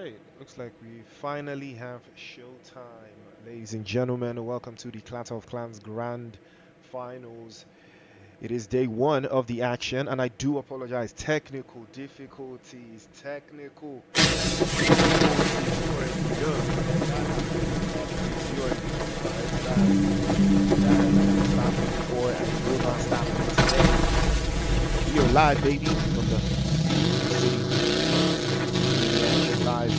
Alright, looks like we finally have showtime. Ladies and gentlemen, welcome to the Clatter of Clans Grand Finals. It is day one of the action, and I do apologize. Technical difficulties. Technical difficulties. We are live, baby, from the city. Live.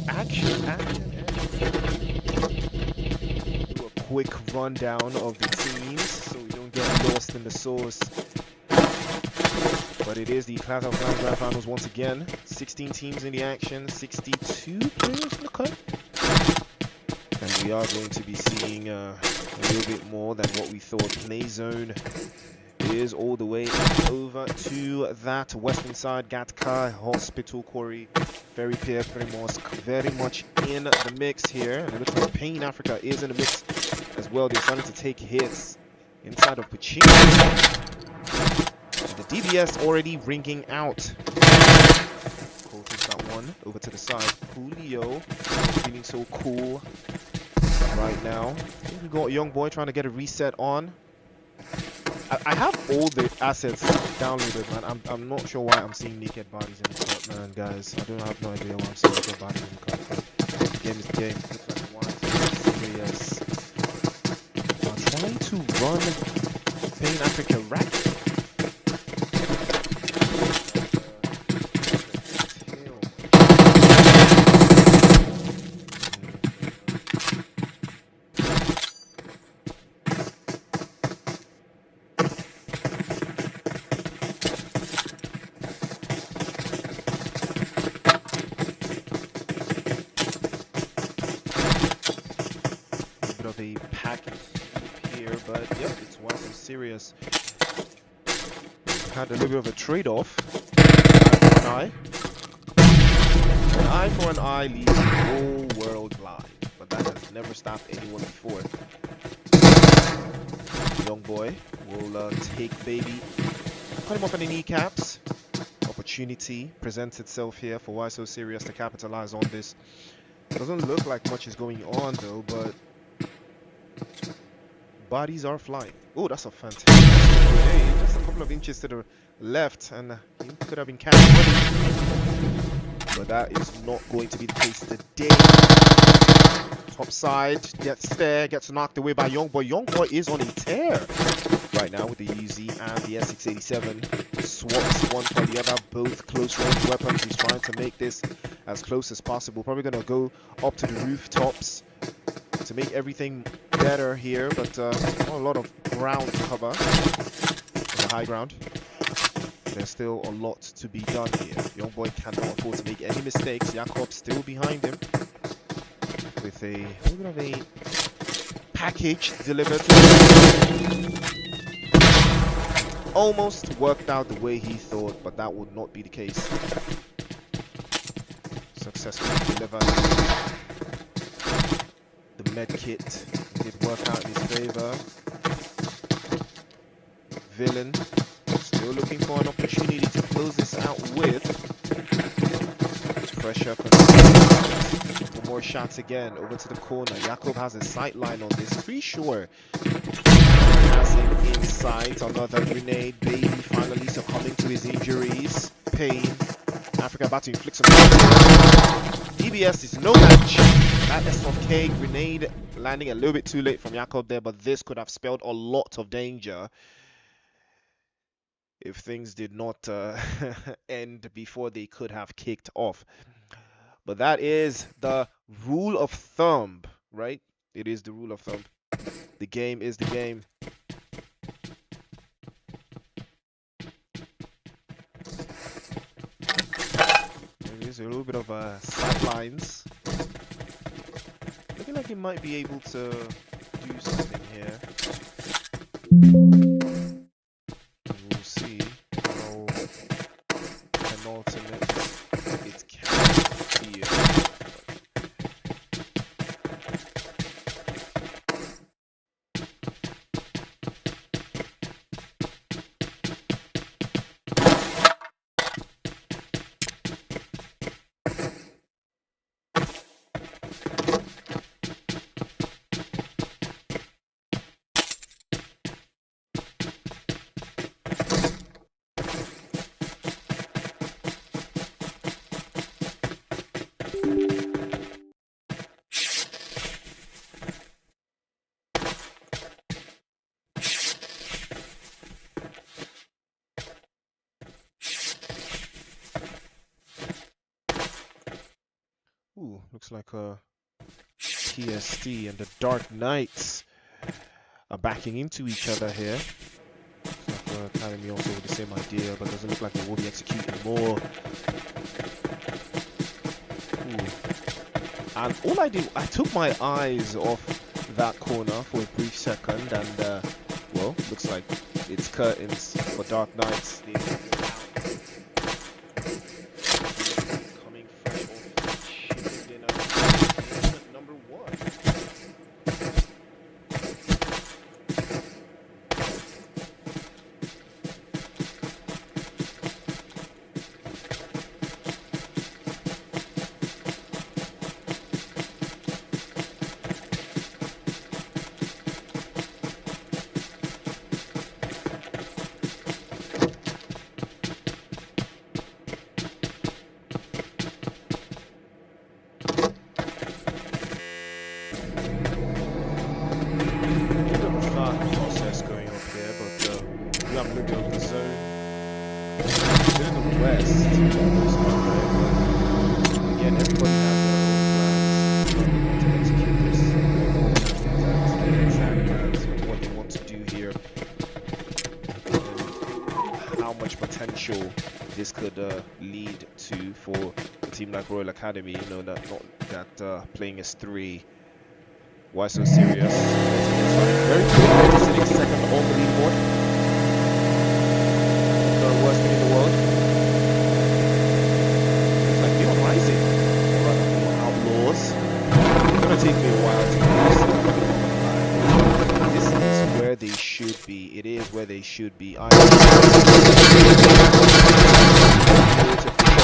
Action. Do a quick rundown of the teams so we don't get lost in the sauce. But it is the Clatter of Clans Grand Finals once again. 16 teams in the action, 62 players in the cut. And we are going to be seeing a little bit more than what we thought. Play zone is all the way over to that western side. Gatka, Hospital Quarry, Ferry Pier, Ferry Mosque, very much in the mix here. And it looks like Pain Africa is in the mix as well. They're starting to take hits inside of Pacino. The DBS already ringing out. Cole takes that one over to the side. Julio feeling so cool right now. I think we got Young Boy trying to get a reset on. I have all the assets downloaded, man. I'm not sure why I'm seeing naked bodies in the cut, man, guys. I have no idea why I'm seeing naked bodies in the cut. But the game is the game. Looks like the wine is serious. I'm trying to run Pain Africa rack. A package here, but yep, it's one so serious. Had a little bit of a trade-off. Eye for an eye leaves the whole world blind, but that has never stopped anyone before. Young Boy will take baby, cut him off in the kneecaps. Opportunity presents itself here for Why So Serious to capitalize on this. Doesn't look like much is going on though, but bodies are flying. Oh, that's a fantastic grenade. Just a couple of inches to the left, and he could have been catching. But that is not going to be the case today. Top side, gets there, gets knocked away by Young Boy. Young Boy is on a tear right now with the UZ and the S687. Swaps one for the other, both close range weapons. He's trying to make this as close as possible. Probably going to go up to the rooftops to make everything better here, but not a lot of ground to cover on the high ground. There's still a lot to be done here. Young Boy cannot afford to make any mistakes. Jakob still behind him with a little bit of a package delivered. Almost worked out the way he thought, but that would not be the case. Successfully delivered. The med kit did work out in his favor. Villain still looking for an opportunity to close this out with pressure. For more shots again over to the corner. Jakob has a sight line on this. Pretty sure has him inside. Another grenade. Baby finally succumbing to his injuries. Pain. Africa about to inflict some. DBS is no match. That S4K grenade landing a little bit too late from Jakob there, but this could have spelled a lot of danger if things did not end before they could have kicked off. But that is the rule of thumb, right? It is the rule of thumb. The game is the game. There is a little bit of sidelines. Looking like he might be able to do something here. We'll see how penultimate it can be. looks like a TST and the Dark Knights are backing into each other here. Looks like Academy also with the same idea, but doesn't look like they will be executing more. Ooh. And all I did, I took my eyes off that corner for a brief second, and well, looks like it's curtains for Dark Knights. Coming fresh off shipping dinner. Number 1. This could lead to for a team like Royal Academy, you know, that playing as 3. Why so serious? Very good. Sitting second on the leaderboard. The worst thing in the world. It's like Neon Rising. Or Outlaws. It's gonna take me a while to this is where they should be. It is where they should be.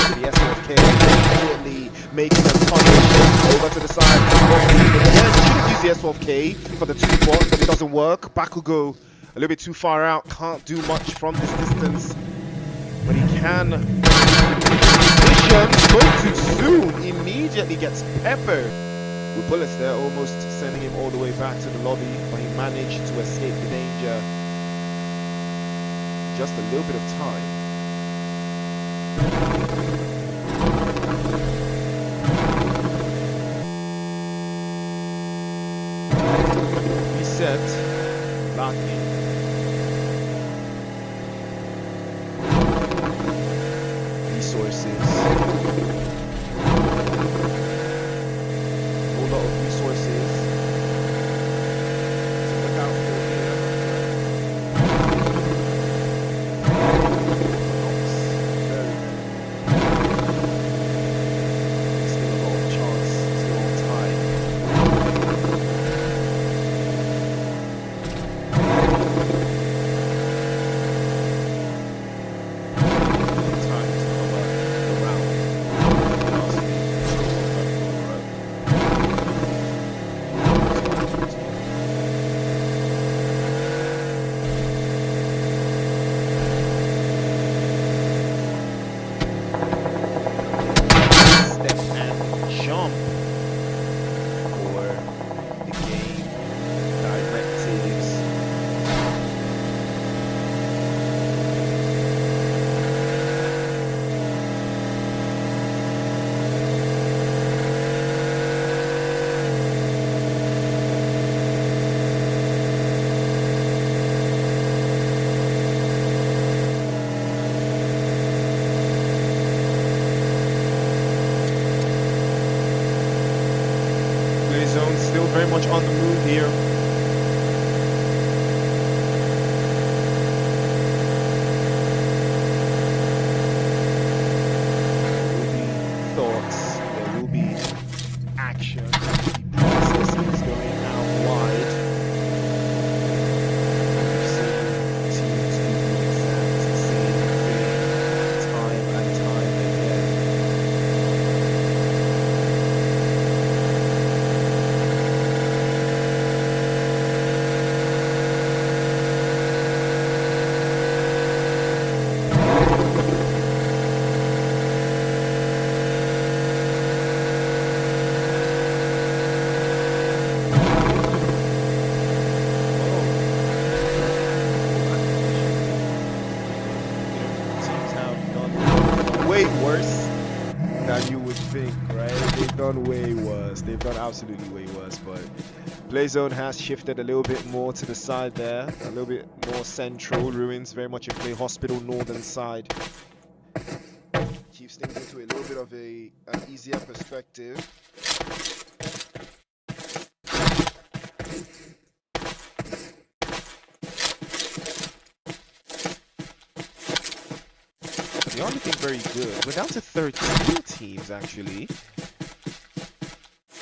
The SFK immediately makes them punish over to the side. Yes, should have used the S12K for the 2 bot, but it doesn't work. Bakugo a little bit too far out, can't do much from this distance, but he can. Vision spoke too soon, immediately gets peppered with bullets there, almost sending him all the way back to the lobby, but he managed to escape the danger. Just a little bit of time. Reset, locking. Resources. A whole lot of resources to look out for here. Still a lot of chance, still on time. Still very much on the move here. There will be thoughts, there will be action. The process is going out wide. We've seen teams do the exact same thing time and time again. They've done absolutely way worse, but play zone has shifted a little bit more to the side there, a little bit more central. Ruins very much in play. Hospital northern side keeps things into a little bit of an easier perspective. They are looking very good. We're down to 13 teams actually.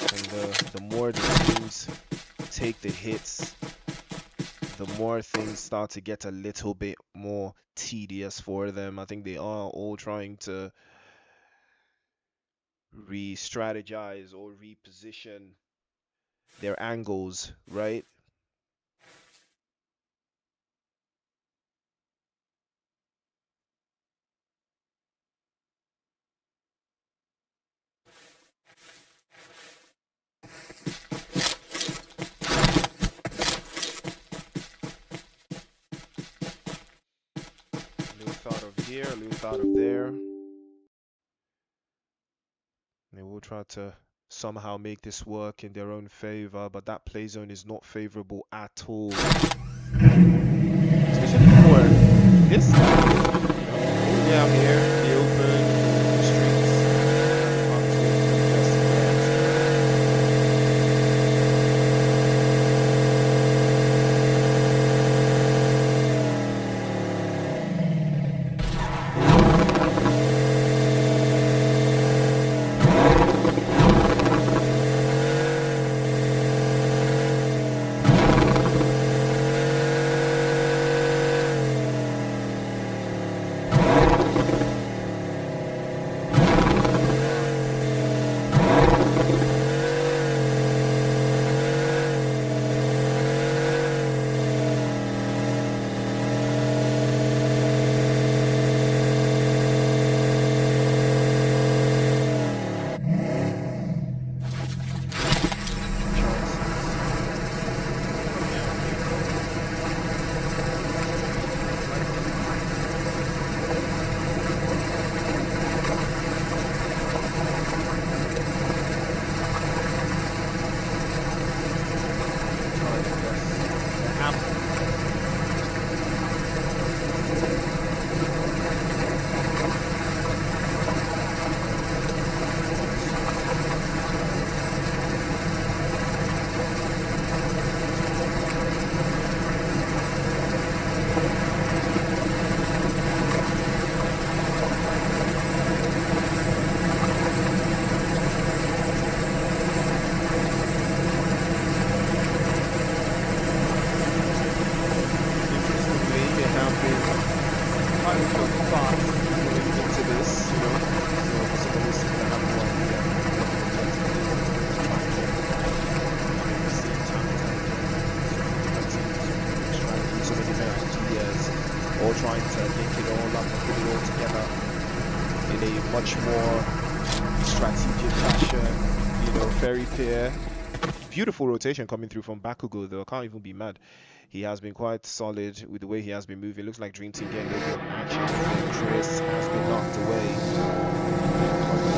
And the more the teams take the hits, the more things start to get a little bit more tedious for them. I think they are all trying to re-strategize or reposition their angles, right? A little thought of here, a little thought of there. They will try to somehow make this work in their own favor, but that play zone is not favorable at all. Especially for this side. Yeah, I'm here, the open streets. Trying to link it all up and put it all together in a much more strategic fashion, you know, fairy pair. Beautiful rotation coming through from Bakugo though, I can't even be mad. He has been quite solid with the way he has been moving. Looks like Dream Team getting a little bit of action. Chris has been knocked away.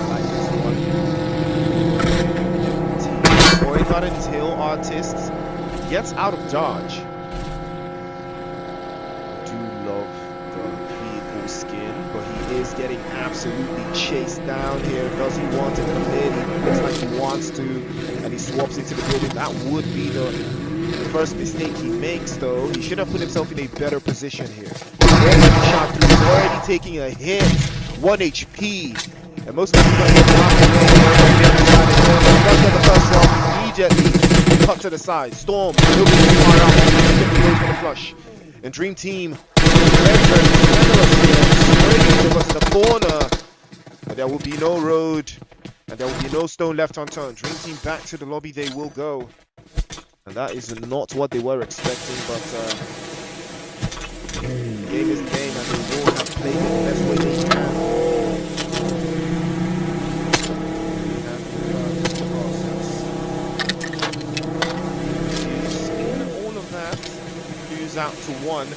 I like this one. Boy, thought until Artist gets out of dodge. Skin, but he is getting absolutely chased down here. Does he want to come in? He looks like he wants to, and he swaps into the building. That would be the first mistake he makes, though. He should have put himself in a better position here. He's already taking a hit. 1 HP. And most of the people get the first round immediately. Cut to the side. Storm. He'll be far out. For the flush. And Dream Team because in the corner, but there will be no road and there will be no stone left unturned. Dream Team back to the lobby they will go, and that is not what they were expecting, but the game is the game and they will have played it the best way they can. In all of that, lose out to 1.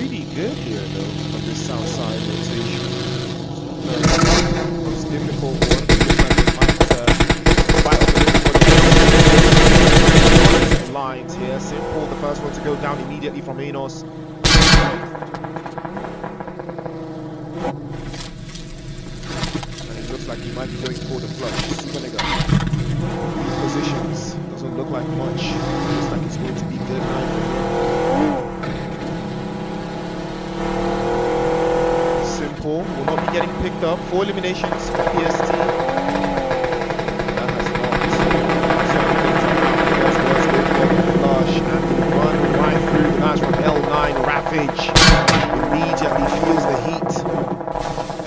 pretty good here though on this south side rotation. Most difficult one. Looks like it might fight off lines here. Simple, the first one to go down immediately from Enos. And it looks like he might be going for the flush. Super positions. Doesn't look like much. Looks like it's going to be good now. Simple will not be getting picked up. 4 eliminations for PST. That has not. Flush and run right through. That's from L9. Ravage immediately feels the heat.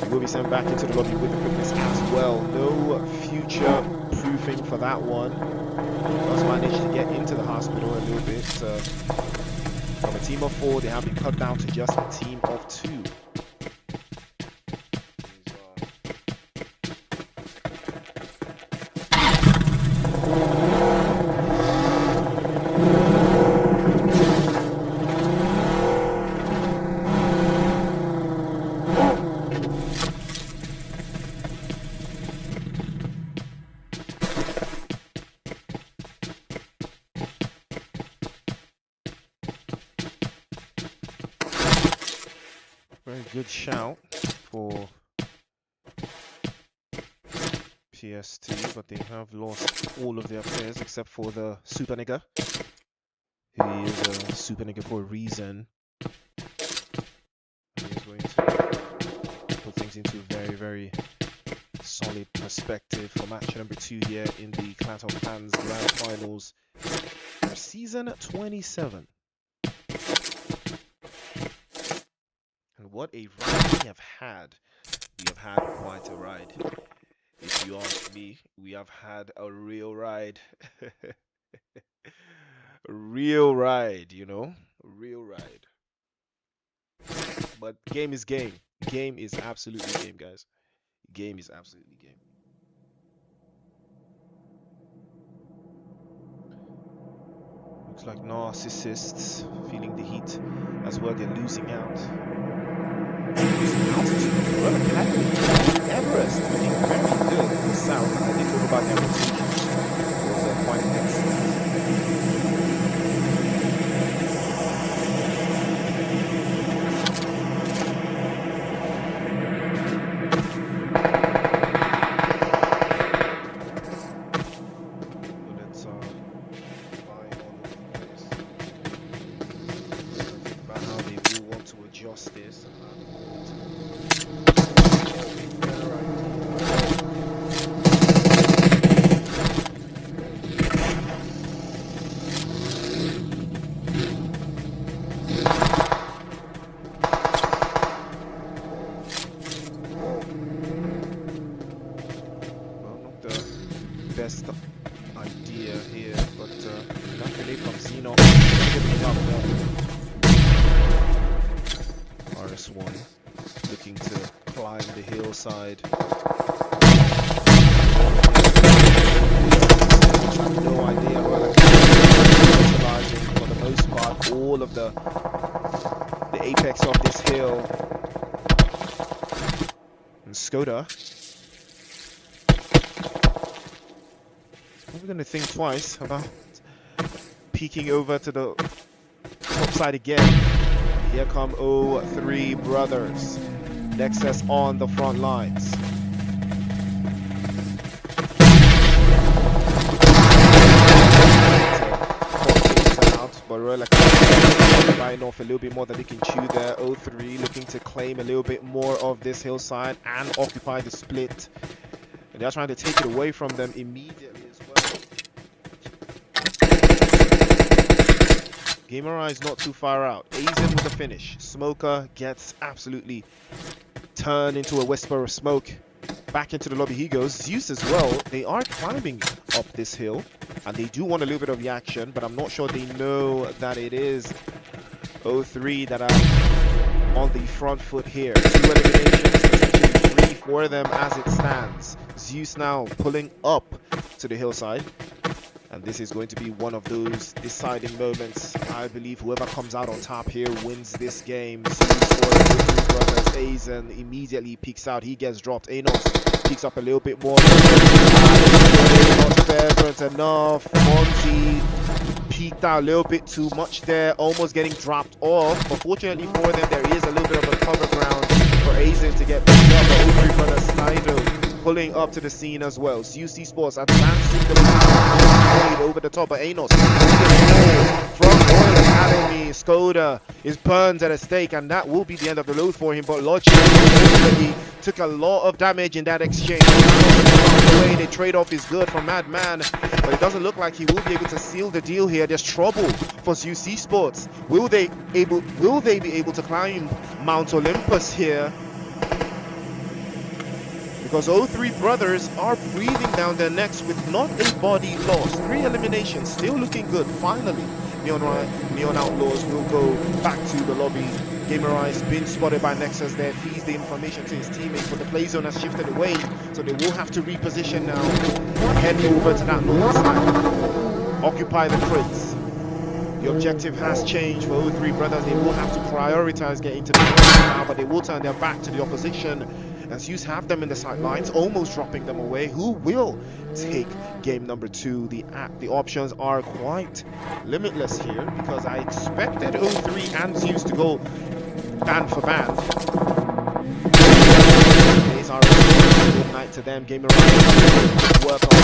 He will be sent back into the lobby with the quickness as well. No future proofing for that one. Does manage to get into the hospital a little bit. From a team of 4, they have been cut down to just a team of 2. Very good shout for PST, but they have lost all of their players except for the Super Nigger. He is a Super Nigger for a reason. And he's going to put things into very, very solid perspective for match number 2 here in the Clatter Fans Grand Finals for season 27. And what a ride we have had. We have had quite a ride. If you ask me, we have had a real ride. A real ride, you know? A real ride. But game is game. Game is absolutely game, guys. Game is absolutely game. Looks like Narcissists feeling the heat as well. They're losing out. Well, Everest looking very good in the south. I did talk about Everest. It was quite excellent. So let's buy all of this. Think about how they will want to adjust this. Best idea here, but luckily from Xeno, RS1 looking to climb the hillside. I have no idea whether utilizing for the most part all of the apex of this hill. And Skoda. We're going to think twice about peeking over to the top side again. Here come 03 brothers. Nexus on the front lines. But Rolla biting off a little bit more than they can chew there. 03 looking to claim a little bit more of this hillside and occupy the split. And they're trying to take it away from them immediately as well. GAMERISE not too far out. Aizen with the finish. Smoker gets absolutely turned into a whisper of smoke. Back into the lobby he goes. ZEUS as well. They are climbing up this hill. And they do want a little bit of the action. But I'm not sure they know that it is 03 that are on the front foot here. 2 eliminations. Essentially 3 for them as it stands. ZEUS now pulling up to the hillside. And this is going to be one of those deciding moments. I believe whoever comes out on top here wins this game. ZEUS brothers. Aizen immediately peeks out. He gets dropped. Anos peeks up a little bit more. Not fervent enough. Monty peeked out a little bit too much there. Almost getting dropped off. But fortunately for them, there is a little bit of a cover ground for Aizen to get picked up. But O3 brothers Slido pulling up to the scene as well. ZEUS Esports advancing the lead over the top of Anos. From Royal Academy, Skoda is burned at a stake, and that will be the end of the load for him. But Logic took a lot of damage in that exchange. The way they trade off is good from Madman, but it doesn't look like he will be able to seal the deal here. There's trouble for ZEUS Esports. Will they be able to climb Mount Olympus here? Because O3 brothers are breathing down their necks with not a body lost. 3 eliminations, still looking good. Finally, Neon Outlaws will go back to the lobby. GAMERISE been spotted by Nexus there, feeds the information to his teammates, but the play zone has shifted away, so they will have to reposition now. Head over to that north side. Occupy the crates. The objective has changed for O3 brothers. They will have to prioritize getting to the north now, but they will turn their back to the opposition. And ZEUS have them in the sidelines, almost dropping them away. Who will take game number 2? The options are quite limitless here, because I expected O3 and ZEUS to go band for band. Days are good night to them. GAMERISE work on.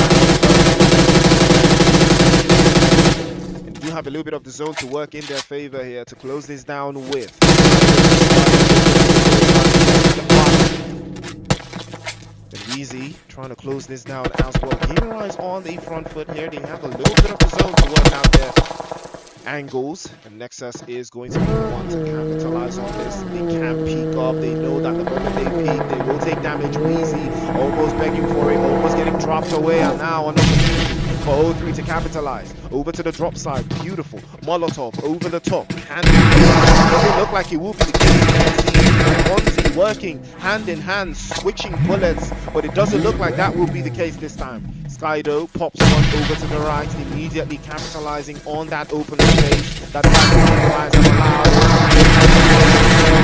And do have a little bit of the zone to work in their favor here to close this down with. Easy trying to close this down as well. GAMERISE on the front foot here. They have a little bit of the zone to work out their angles, and Nexus is going to be the one to capitalize on this. They can peek up. They know that the moment they peek, they will take damage. Wheezy almost begging for it, almost getting dropped away, and now another for O3 to capitalize. Over to the drop side, beautiful. Molotov over the top. Doesn't look like it will be the case. Monty working hand in hand, switching bullets, but it doesn't look like that will be the case this time. Skydo pops one over to the right, immediately capitalizing on that open space. That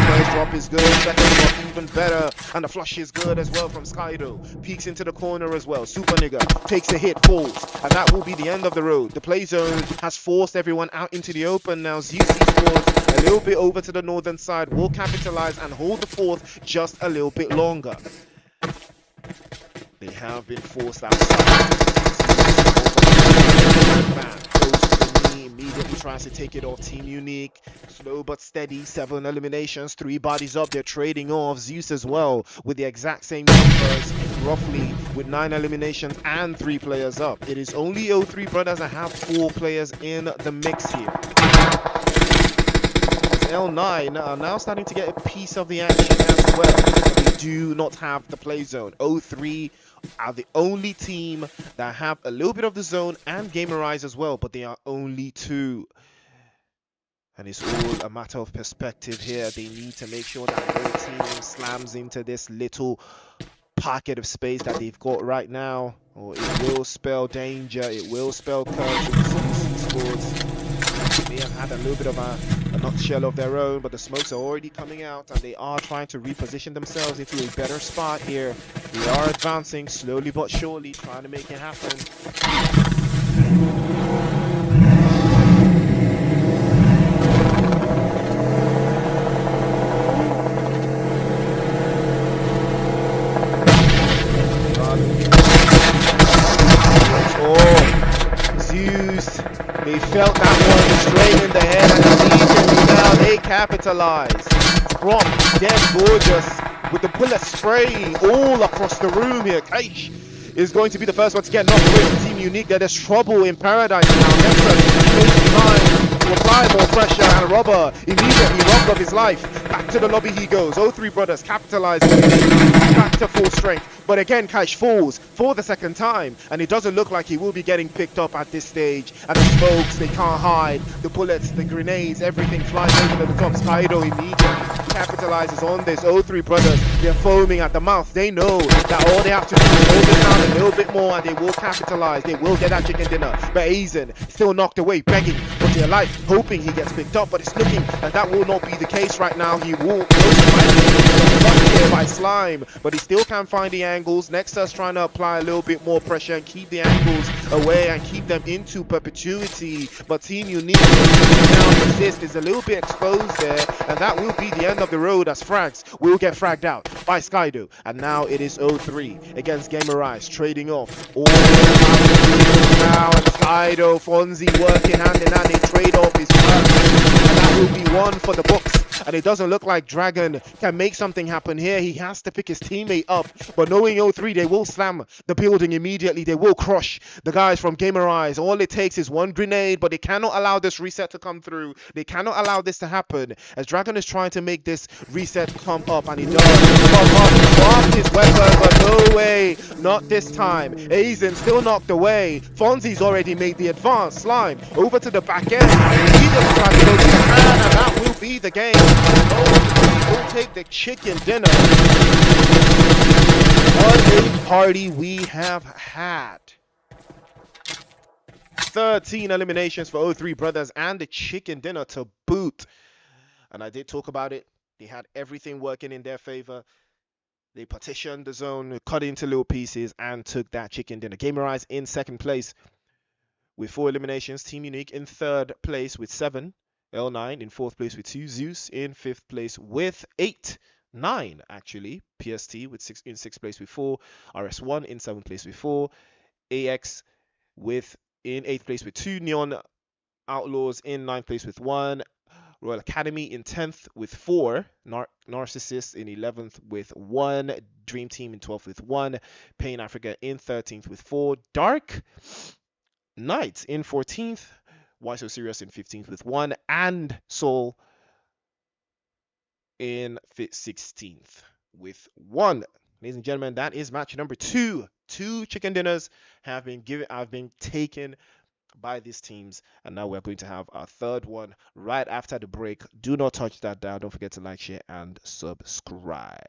first drop is good, second drop even better, and the flush is good as well from Skydo. Peeks into the corner as well. Super Nigga takes a hit, falls, and that will be the end of the road. The play zone has forced everyone out into the open now. ZEUS Esports a little bit over to the northern side, will capitalize and hold the fourth just a little bit longer. They have been forced outside. Man goes to the knee, immediately tries to take it off Team Uniq. Slow but steady, 7 eliminations, 3 bodies up. They're trading off. ZEUS as well with the exact same numbers, roughly with 9 eliminations and 3 players up. It is only O3 brothers that have 4 players in the mix here. L9 are now starting to get a piece of the action as well. They do not have the play zone. O3 are the only team that have a little bit of the zone, and GAMERISE as well, but they are only 2. And it's all a matter of perspective here. They need to make sure that their team slams into this little pocket of space that they've got right now, or it will spell danger. It will spell curse in the scores. They have had a little bit of a nutshell of their own, but the smokes are already coming out, and they are trying to reposition themselves into a better spot here. They are advancing slowly but surely, trying to make it happen. Oh, ZEUS. They felt that one straight in the head, and immediately now they capitalize. Drop dead gorgeous with the bullet spraying all across the room here. Kaish is going to be the first one to get knocked away from Team Uniq. There's trouble in paradise now. Nexus takes time to apply more pressure, and Robber immediately robbed of his life. Back to the lobby he goes. O3 brothers capitalizing. Back to full strength. But again, Kaish falls for the second time, and it doesn't look like he will be getting picked up at this stage. And the smokes, they can't hide. The bullets, the grenades, everything flies over the top. Skydo immediately capitalizes on this. O3 brothers, they're foaming at the mouth. They know that all they have to do is hold it down a little bit more and they will capitalize. They will get that chicken dinner. But Aizen still knocked away, begging for dear life, hoping he gets picked up. But it's looking and that will not be the case right now. He will get here by Slime, but he still can find the angles. Nexus trying to apply a little bit more pressure and keep the angles away and keep them into perpetuity. But Team Uniq now NARCISSIST is a little bit exposed there, and that will be the end of the road as frags will get fragged out by Skydo. And now it is O3 against GAMERISE, trading off all now, and Skydo, Fonzie working hand in hand. They trade off his work, and that will be one for the books. And it doesn't look like Dragon can make something happen here. He has to pick his teammate up. But knowing O3, they will slam the building immediately. They will crush the guys from GAMERISE. All it takes is one grenade, but they cannot allow this reset to come through. They cannot allow this to happen, as Dragon is trying to make this reset come up, and he does. Off his weapon, but no way. Not this time. Aizen still knocked away. Fonzie's already made the advance. Slime over to the back end. He just tried to go to the man, and that will be the game. Oh, we'll take the chicken dinner. What a party we have had. 13 eliminations for O3 brothers and the chicken dinner to boot. And I did talk about it. They had everything working in their favor. They partitioned the zone, cut it into little pieces, and took that chicken dinner. GAMERISE in second place with 4 eliminations. Team Uniq in third place with 7. L9 in fourth place with 2. ZEUS in fifth place with 8. 9 actually. PST with 6 in sixth place with 4. RS1 in seventh place with 4. AX with in 8th place with 2. Neon Outlaws in 9th place with 1. Royal Academy in 10th with 4. NARCISSIST in 11th with 1. Dream Team in 12th with 1. Pain Africa in 13th with 4. Dark Knights in 14th. Why So Serious in 15th with 1. And Soul in 16th with 1. Ladies and gentlemen, that is match number 2. 2 chicken dinners have been taken by these teams, and now we're going to have our third one right after the break. Do not touch that dial. Don't forget to like, share, and subscribe.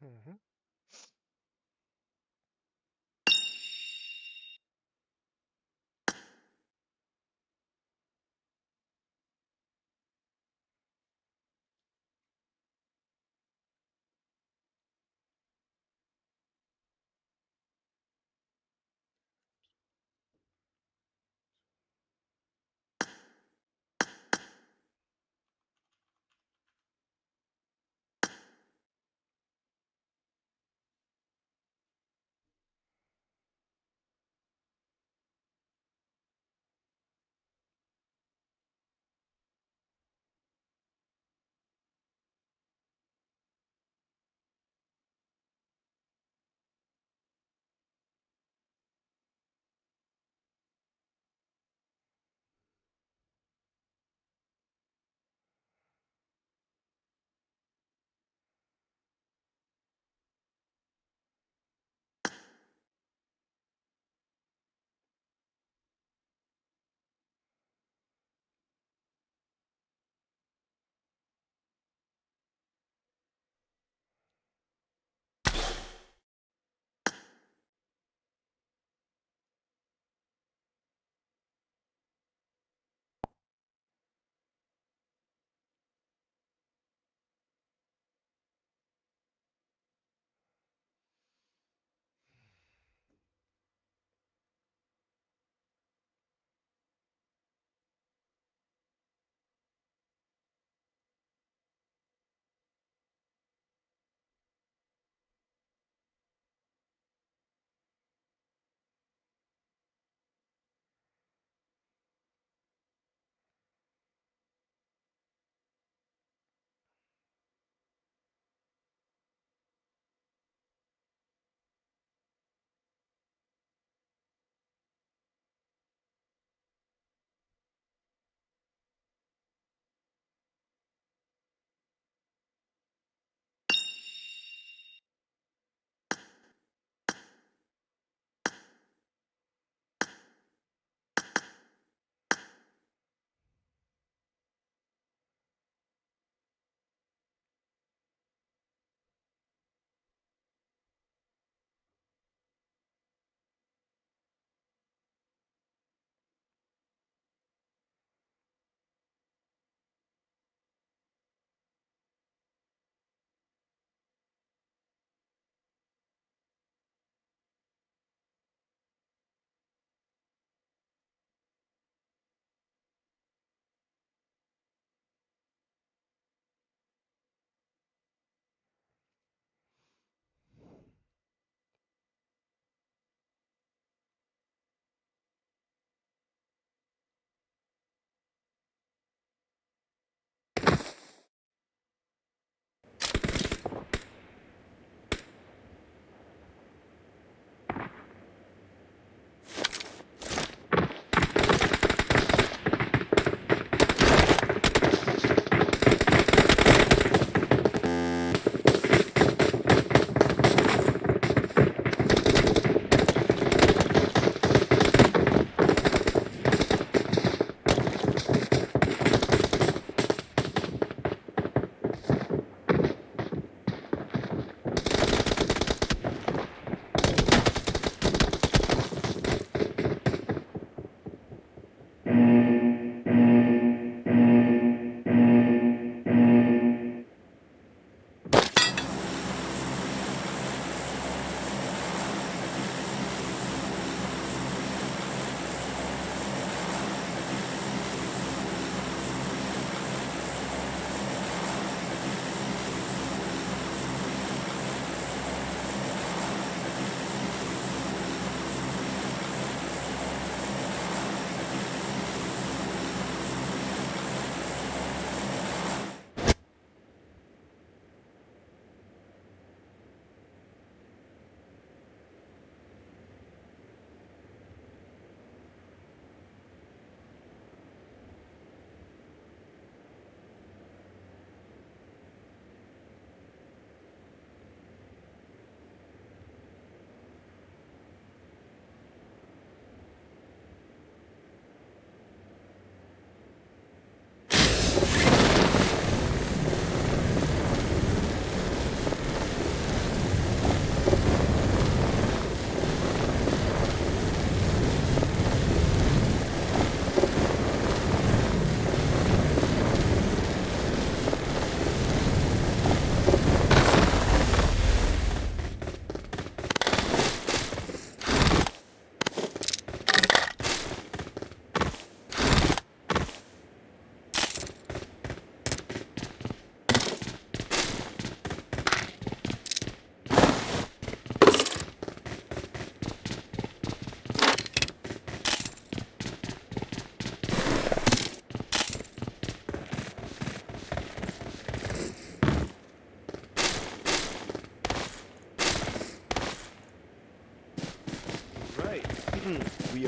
Mhm.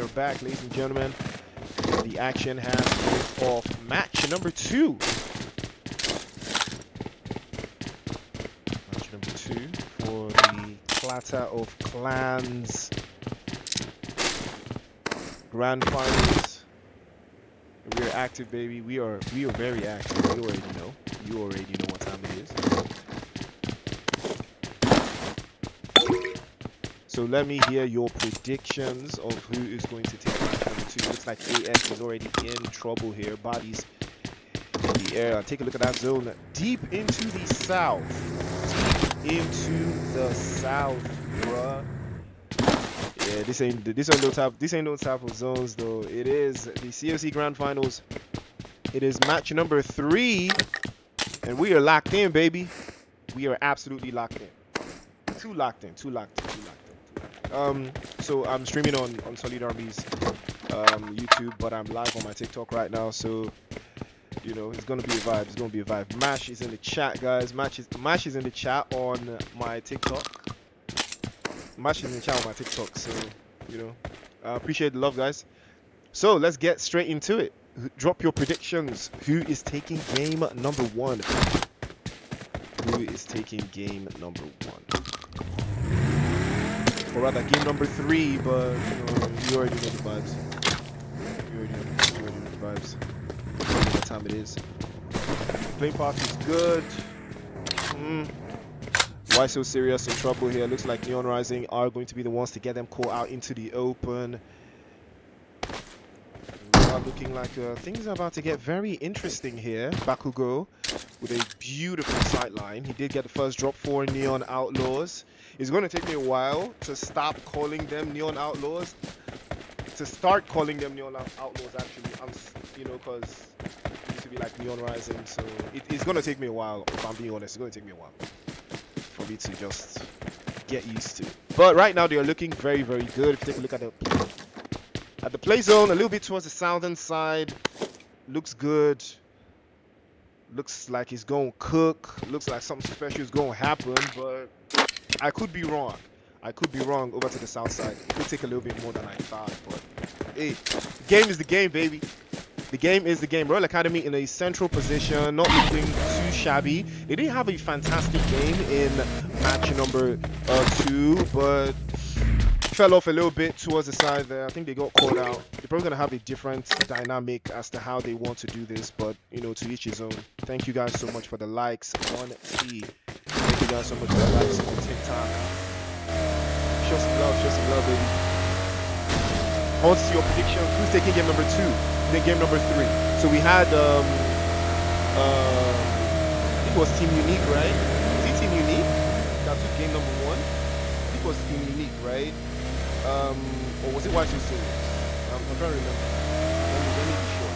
are back, ladies and gentlemen. The action has kicked off match number 2. Match number 2 for the Clatter of Clans Grand Finals. We are active, baby. We are very active. You already know. You already know what time it is. So let me hear your predictions of who is going to take match number 2. Looks like AS is already in trouble here. Bodies in the air. Take a look at that zone. Deep into the south. Deep into the south, bruh. Yeah, this ain't no type of zones though. It is the CFC Grand Finals. It is match number 3, and we are locked in, baby. We are absolutely locked in. Too locked in. So I'm streaming on Unsullied Army's YouTube, but I'm live on my TikTok right now. So you know it's gonna be a vibe. It's gonna be a vibe. Mash is in the chat, guys. Mash is in the chat on my TikTok. Mash is in the chat on my TikTok. So you know, I appreciate the love, guys. So let's get straight into it. Drop your predictions. Who is taking game number 1? Who is taking game number 1? Or rather, game number 3, but you already know the vibes. You already know the vibes. You know what time it is. Playing path is good. Why so serious? In trouble here. Looks like Neon Rising are going to be the ones to get them caught out into the open. Looking like things are about to get very interesting here. Bakugo with a beautiful sight line. He did get the first drop for Neon Outlaws. It's going to take me a while to stop calling them Neon Outlaws. To start calling them Neon Outlaws, actually. Because it used to be like Neon Rising. So it's going to take me a while, if I'm being honest. It's going to take me a while for me to just get used to it. But right now, they are looking very, very good. If you take a look at the play zone, a little bit towards the southern side. Looks good. Looks like it's going to cook. Looks like something special is going to happen, but I could be wrong. I could be wrong over to the south side. It could take a little bit more than I thought, but hey, the game is the game, baby. The game is the game. Royal Academy in a central position, not looking too shabby. They did have a fantastic game in match number 2, but fell off a little bit towards the side there. I think they got caught out. They're probably going to have a different dynamic as to how they want to do this, but to each his own. Thank you guys so much for the likes on T. Thank you guys so much for the likes on TikTok. Show some love, baby. I want to see your predictions. Who's taking game number 2? Then game number 3. So we had I think it was Team Uniq, right? Was it Team Uniq that took game number 1? I think it was Team Uniq, right? Or was it Why So Serious? I'm trying to remember. Let me be sure.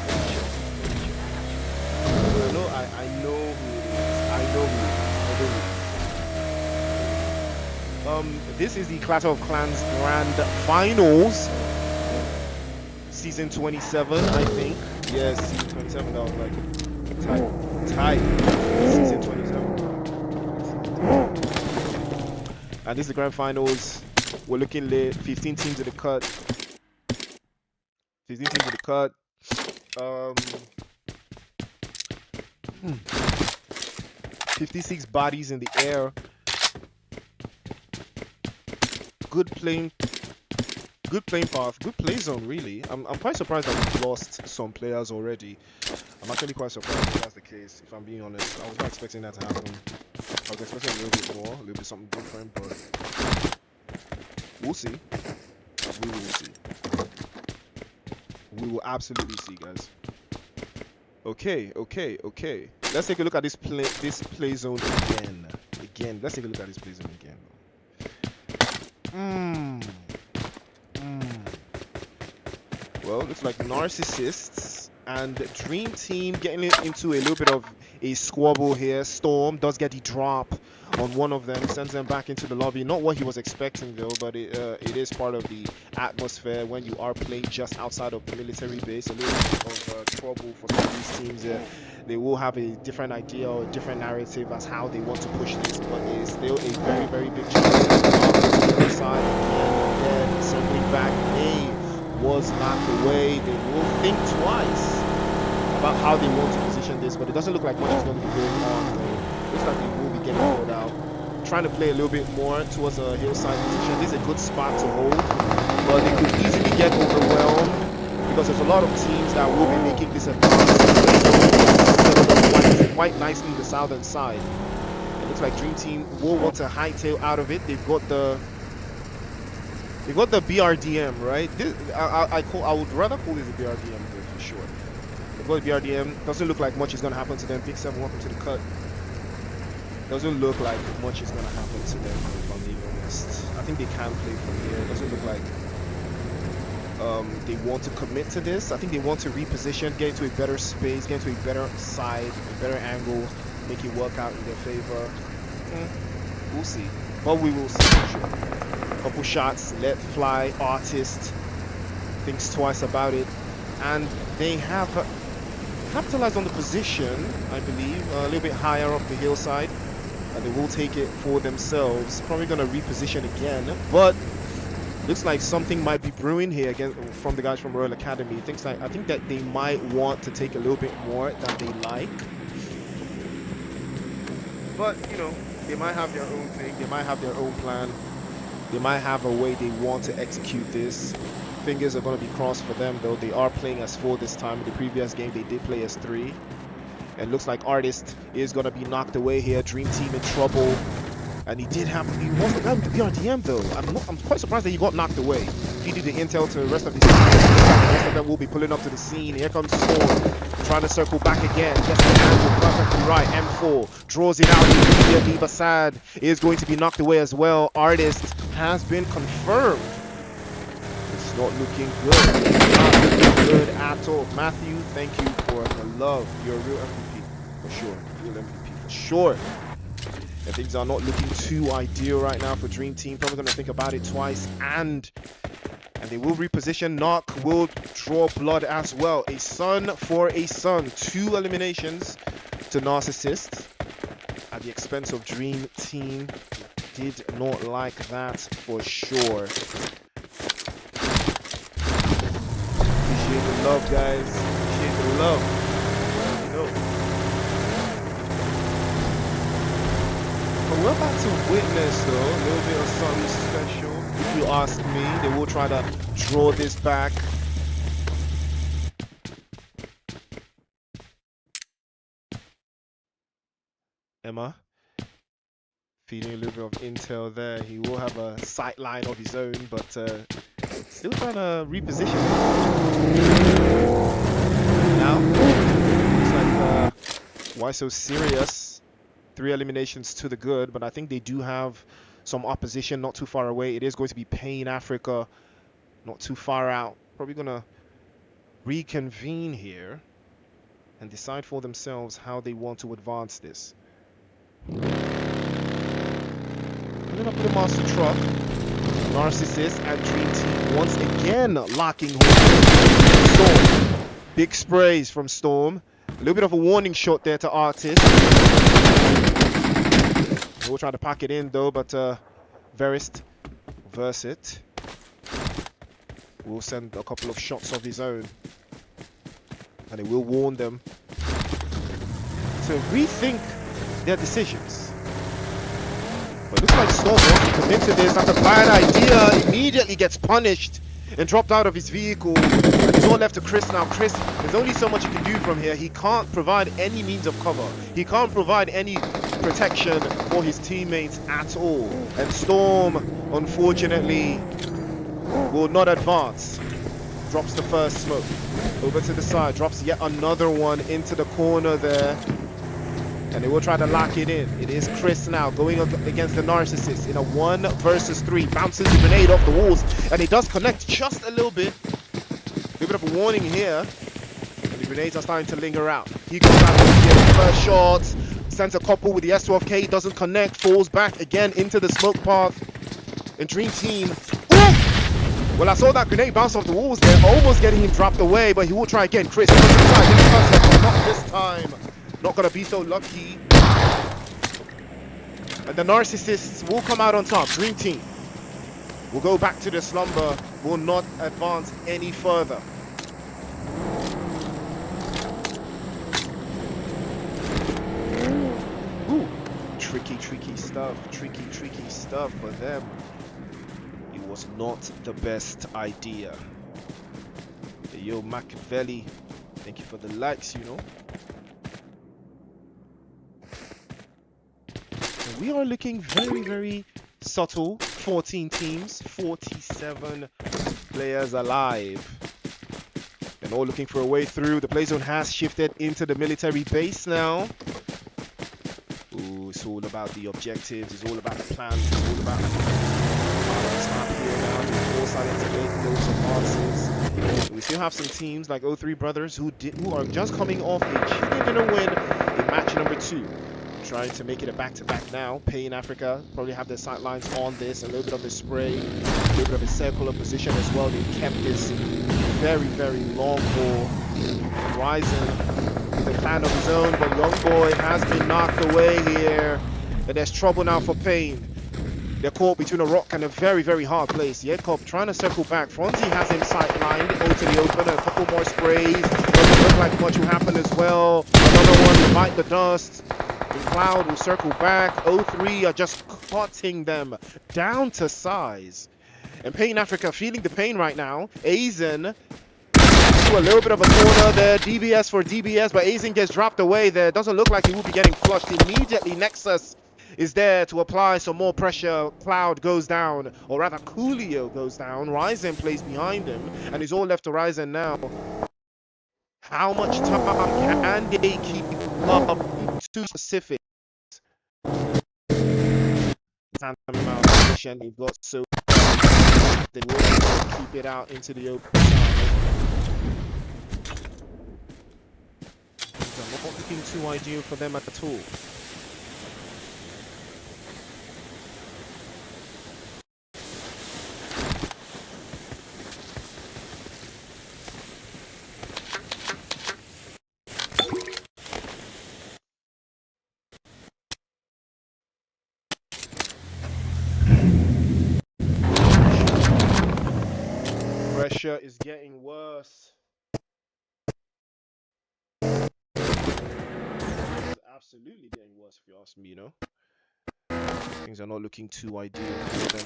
I know who it is. I know who it is. This is the Clatter of Clans Grand Finals. Season 27, I think. Yes, season 27. That was like tight. Season 27. And this is the Grand Finals. We're looking lit. 15 teams in the cut. 15 teams in the cut. 56 bodies in the air. Good playing path. Good play zone, really. I'm quite surprised that we've lost some players already. I'm actually quite surprised if that's the case, if I'm being honest. I was not expecting that to happen. I was expecting a little bit more, a little bit something different, but we'll see. We will see. We will absolutely see, guys. Okay. Let's take a look at this play zone again. Let's take a look at this play zone again. Well, looks like Narcissists and Dream Team getting into a little bit of a squabble here. Storm does get the drop on one of them, sends them back into the lobby. Not what he was expecting though, but it is part of the atmosphere when you are playing just outside of the military base. A little bit of trouble for some of these teams. They will have a different idea or a different narrative as how they want to push this, but it is still a very, very big challenge on the other side. And then circling back, was knocked away. They will think twice about how they want to position this, but it doesn't look like much is going to be going on. Though. Looks like they will be getting pulled out. Trying to play a little bit more towards a hillside position. This is a good spot to hold, but they could easily get overwhelmed because there's a lot of teams that will be making this advance. Quite nicely in the southern side. It looks like Dream Team will want to hightail out of it. They've got the BRDM, right? This, I would rather call this a BRDM for sure. They've got the BRDM. Doesn't look like much is gonna happen to them. Big 7, welcome to the cut. Doesn't look like much is gonna happen to them, if I'm being honest. I think they can play from here. It doesn't look like they want to commit to this. I think they want to reposition, get into a better space, get into a better side, a better angle, make it work out in their favor. We'll see, but we will see for sure. Couple shots, let fly. Artist thinks twice about it, and they have capitalized on the position, I believe, a little bit higher up the hillside, and they will take it for themselves. Probably going to reposition again, but looks like something might be brewing here again from the guys from Royal Academy. I think that they might want to take a little bit more than they like. But, you know, they might have their own thing. They might have their own plan. They might have a way they want to execute this. Fingers are going to be crossed for them, though. They are playing as 4 this time. In the previous game, they did play as 3. And looks like Artist is going to be knocked away here. Dream Team in trouble. And he was the guy with the BRDM though. I'm quite surprised that he got knocked away. Feeding the intel to the rest of his team. The rest of them will be pulling up to the scene. Here comes Storm, trying to circle back again. Gets the angle perfectly right. M4 draws it out immediately. Basad is going to be knocked away as well. Artist has been confirmed. It's not looking good. It's not looking good at all. Matthew, thank you for the love. You're a real MVP for sure. Real MVP for sure. And things are not looking too ideal right now for Dream Team. Probably going to think about it twice, and they will reposition. NARC will draw blood as well. A son for a son. 2 eliminations to NARCISSIST at the expense of Dream Team. Did not like that for sure. Appreciate the love, guys. Appreciate the love. You know. But we're about to witness, though, a little bit of something special. If you ask me, they will try to draw this back. Emma, feeding a little bit of intel there. He will have a sight line of his own, but still trying to reposition. Now, looks like why so serious? 3 eliminations to the good, but I think they do have some opposition not too far away. It is going to be Pain Africa, not too far out. Probably gonna reconvene here and decide for themselves how they want to advance this. Putting up the Master Truck, NARCISSIST and Dream Team once again locking horns. Storm, big sprays from Storm. A little bit of a warning shot there to Artist. We'll try to pack it in though, but Verist Versit will send a couple of shots of his own, and it will warn them to rethink their decisions. But it looks like Storm wants to commit to this. That's a bad idea. Immediately gets punished and dropped out of his vehicle. And it's all left to Chris now. Chris, there's only so much he can do from here. He can't provide any means of cover. He can't provide any protection for his teammates at all. And Storm, unfortunately, will not advance. Drops the first smoke. Over to the side. Drops yet another one into the corner there. And they will try to lock it in. It is Chris now going against the NARCISSIST in a 1 versus 3. Bounces the grenade off the walls, and it does connect just a little bit. A little bit of a warning here. And the grenades are starting to linger out. He goes out to the first shot. Sends a couple with the S12K. Doesn't connect. Falls back again into the smoke path. And Dream Team. Ooh! Well, I saw that grenade bounce off the walls there. Almost getting him dropped away, but he will try again. Chris, not this time. Not gonna be so lucky. And the NARCISSISTs will come out on top. Dream Team will go back to the slumber will not advance any further. Ooh, tricky stuff for them. It was not the best idea. Yo, Machiavelli, thank you for the likes, you know. And we are looking very subtle. 14 teams, 47 players alive. And all looking for a way through. The play zone has shifted into the military base now. Ooh, it's all about the objectives, it's all about the plans, it's all about here now. All starting to make those advances. We still have some teams like 03 Brothers who are just coming off a chicken dinner win in match number 2. Trying to make it a back-to-back now. Pain Africa probably have their sightlines on this. A little bit of a spray, a little bit of a circular position as well. They kept this very long ball. Ryzen with a plan of his own, but Young Boy has been knocked away here. And there's trouble now for Pain. They're caught between a rock and a very hard place. Jacob trying to circle back. Fronzi has him sightlined. Go to the open. A couple more sprays. Doesn't look like much will happen as well. Another one to bite the dust. Cloud will circle back. 03 are just cutting them down to size. And Pain Africa feeling the pain right now. Aizen to a little bit of a corner there. DBS for DBS, but Aizen gets dropped away there. Doesn't look like he will be getting flushed immediately. Nexus is there to apply some more pressure. Cloud goes down, or rather Coolio goes down. Ryzen plays behind him, and it's all left to Ryzen now. How much time can they keep up to specifics? They've got so they will keep it out into the open side. Things are not looking too ideal for them at all. Pressure is getting worse. It's absolutely getting worse if you ask me, you know. Things are not looking too ideal for them.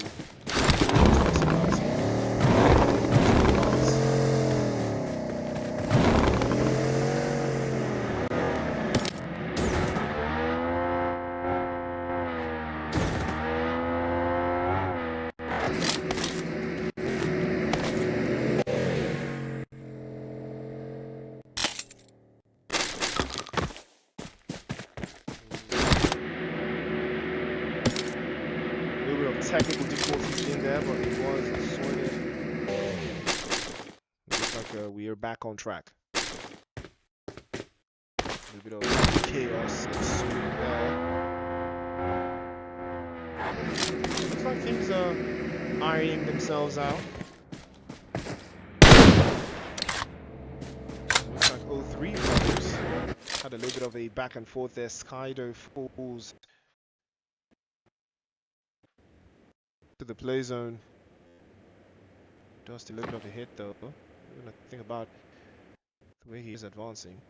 Technical difficulties in there, but it was sorted. Looks like we are back on track. A little bit of chaos ensuing there. Looks like things are ironing themselves out. Looks like 03 Brothers had a little bit of a back and forth there. Skydo falls to the play zone. Does a little bit of a hit though. I'm gonna think about the way he is advancing.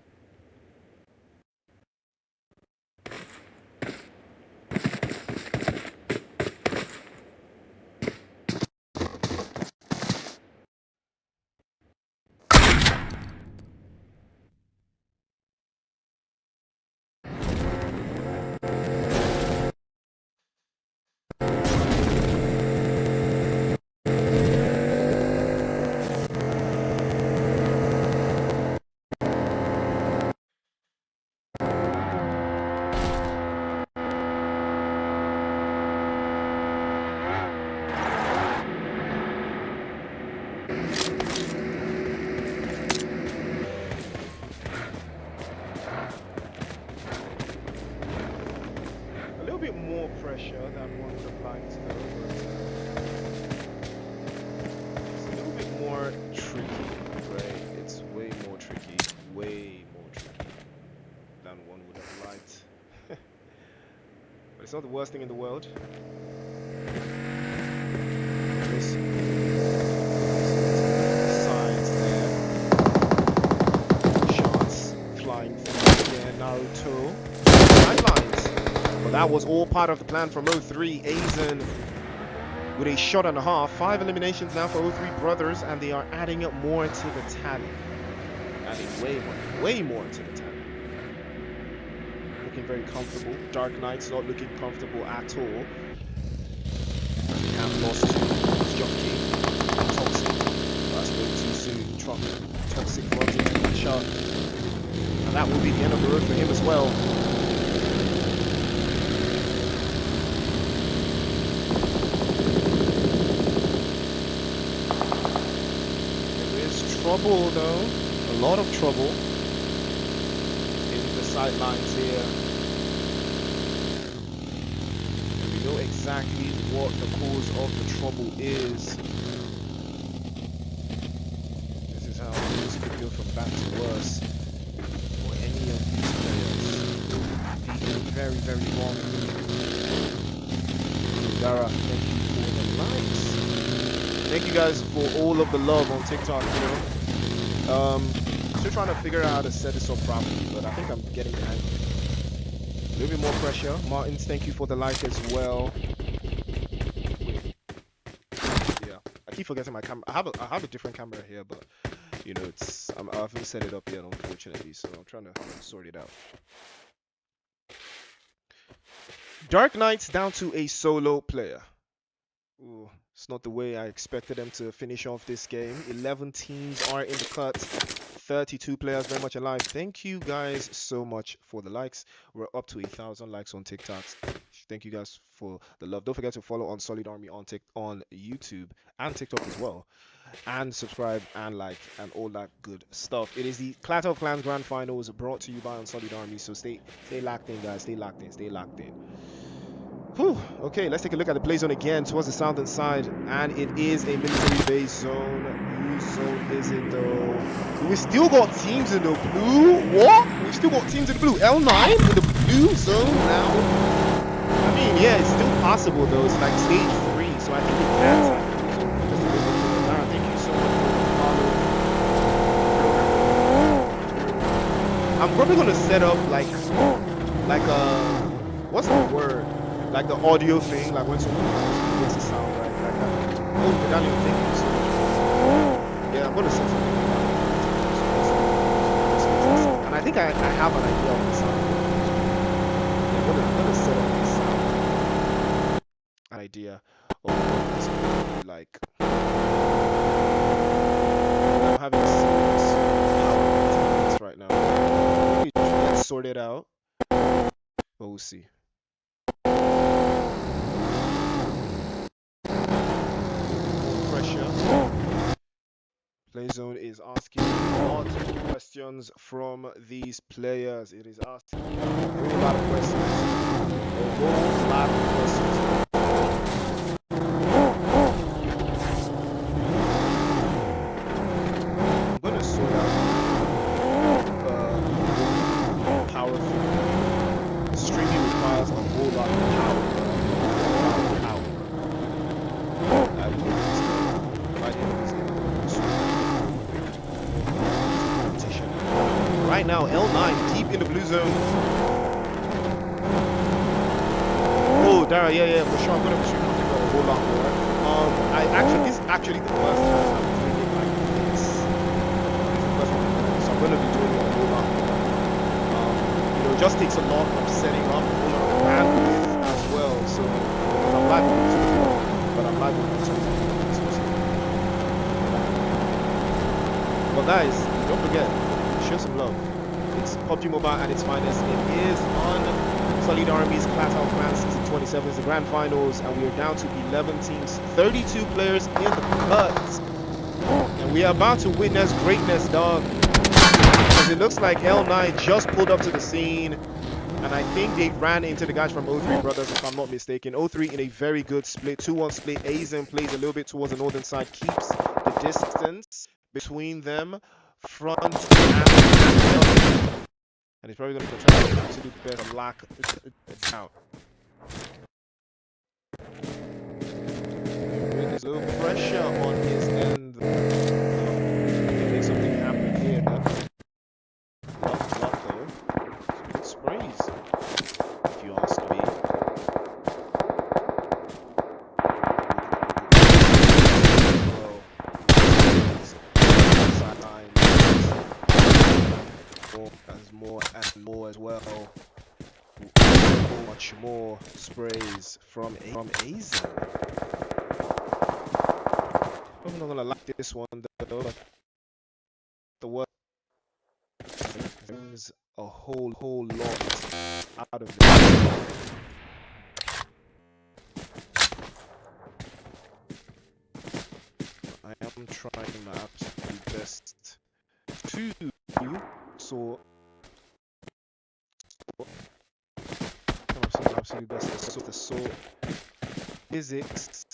Pressure that one would have liked though, but it's a little bit more tricky, right? It's way more tricky than one would have liked. But it's not the worst thing in the world. But that was all part of the plan from O3. Aizen with a shot and a half. 5 eliminations now for O3 brothers, and they are adding up more to the tally. Adding way more to the tally. Looking very comfortable. Dark Knight's not looking comfortable at all. We have lost to Jockey, Toxic. That's way too soon. Toxic runs into the shot. And that will be the end of the road for him as well. There is trouble though. A lot of trouble in the sidelines here. And we know exactly what the cause of the trouble is. This is how things could go from bad to worse for any of these players. Feeling very wrong. Dara, thank you for the likes. Thank you guys for all of the love on TikTok, you know. Still trying to figure out how to set this up properly, but I think I'm getting the hang of it. A little bit more pressure. Martins, thank you for the like as well. Yeah, I keep forgetting my camera. I have a different camera here, but you know, I haven't set it up yet, unfortunately, so I'm trying to sort it out. Dark Knights down to a solo player. Ooh, it's not the way I expected them to finish off this game. 11 teams are in the cut. 32 players very much alive. Thank you guys so much for the likes. We're up to 1,000 likes on TikTok. Thank you guys for the love. Don't forget to follow Unsullied Army on YouTube and TikTok as well. And subscribe and like and all that good stuff. It is the Clatter of Clans Grand Finals brought to you by Unsullied Army. So stay locked in, guys. Stay locked in. Whew. Okay, let's take a look at the play zone again towards the southern side, and it is a military base zone. Whose zone is it though? We still got teams in the blue. What? We still got teams in the blue. L9 in the blue zone now. I mean, yeah, it's still possible though. It's like stage 3, so I think it can happen. Thank you so much for the follow. I'm probably gonna set up like a what's the word? Like the audio thing, like when someone makes a sound, right? Like that. Oh, without even thinking so much. Yeah, I'm gonna set something like that. And I think I have an idea of the sound. Yeah, I'm gonna set up the sound idea of what this could be like. I'm having a serious power right now. Maybe let's sort it out, but we'll see. Play zone is asking lots of questions from these players. It is asking a lot of questions. I'm gonna sort out power. Streaming requires a whole lot of power. Right now, L9 deep in the blue zone. Oh, Dara, yeah, for sure. I'm gonna be shooting a whole lot more. This is actually the first time I'm doing it like this. So I'm gonna be doing it a whole lot more. You know, it just takes a lot of setting up, a whole lot of bandwidth as well. So I'm live on YouTube, but I'm live on YouTube. But guys, don't forget, show some love. It's PUBG Mobile at its finest. It is on Unsullied Army's Clatter of Clans Season 27. It's the Grand Finals, and we are down to 11 teams, 32 players in the cut. And we are about to witness greatness, dog. Because it looks like L9 just pulled up to the scene, and I think they ran into the guys from O3 Brothers, if I'm not mistaken. O3 in a very good split, 2-1 split. Aizen plays a little bit towards the northern side, keeps the distance between them. Front and he's probably going to try to do the best to lock it down. There's a little pressure on his end. Make something happen here, man. Block though. Some good sprays, if you ask me. more and more as well. Much more sprays from Azen. I'm not gonna like this one though. The work brings a whole lot out of it. I am trying my absolute best to sort absolute best to sort physics.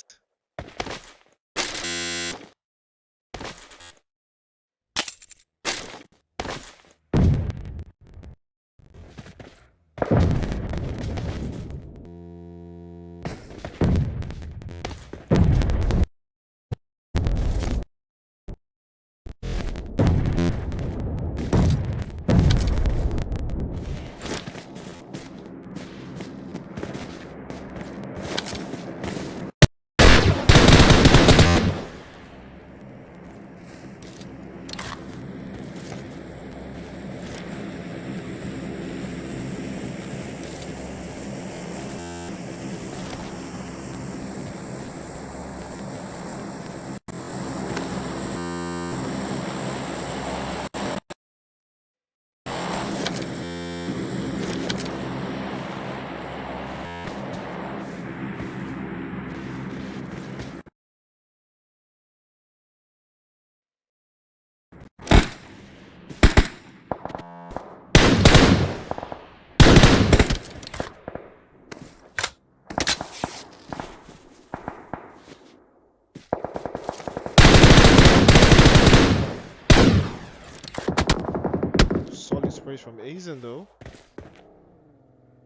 From Azen though,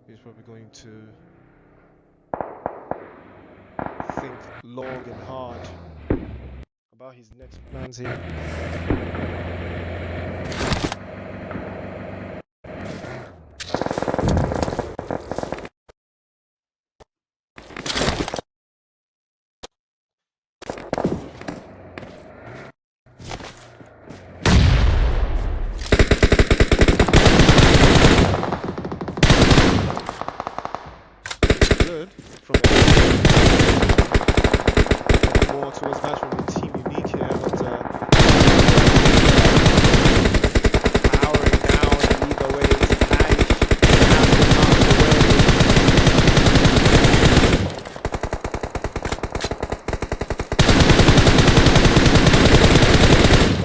he's probably going to think long and hard about his next plans here. More towards match from the team Uniq here, but powering down either way to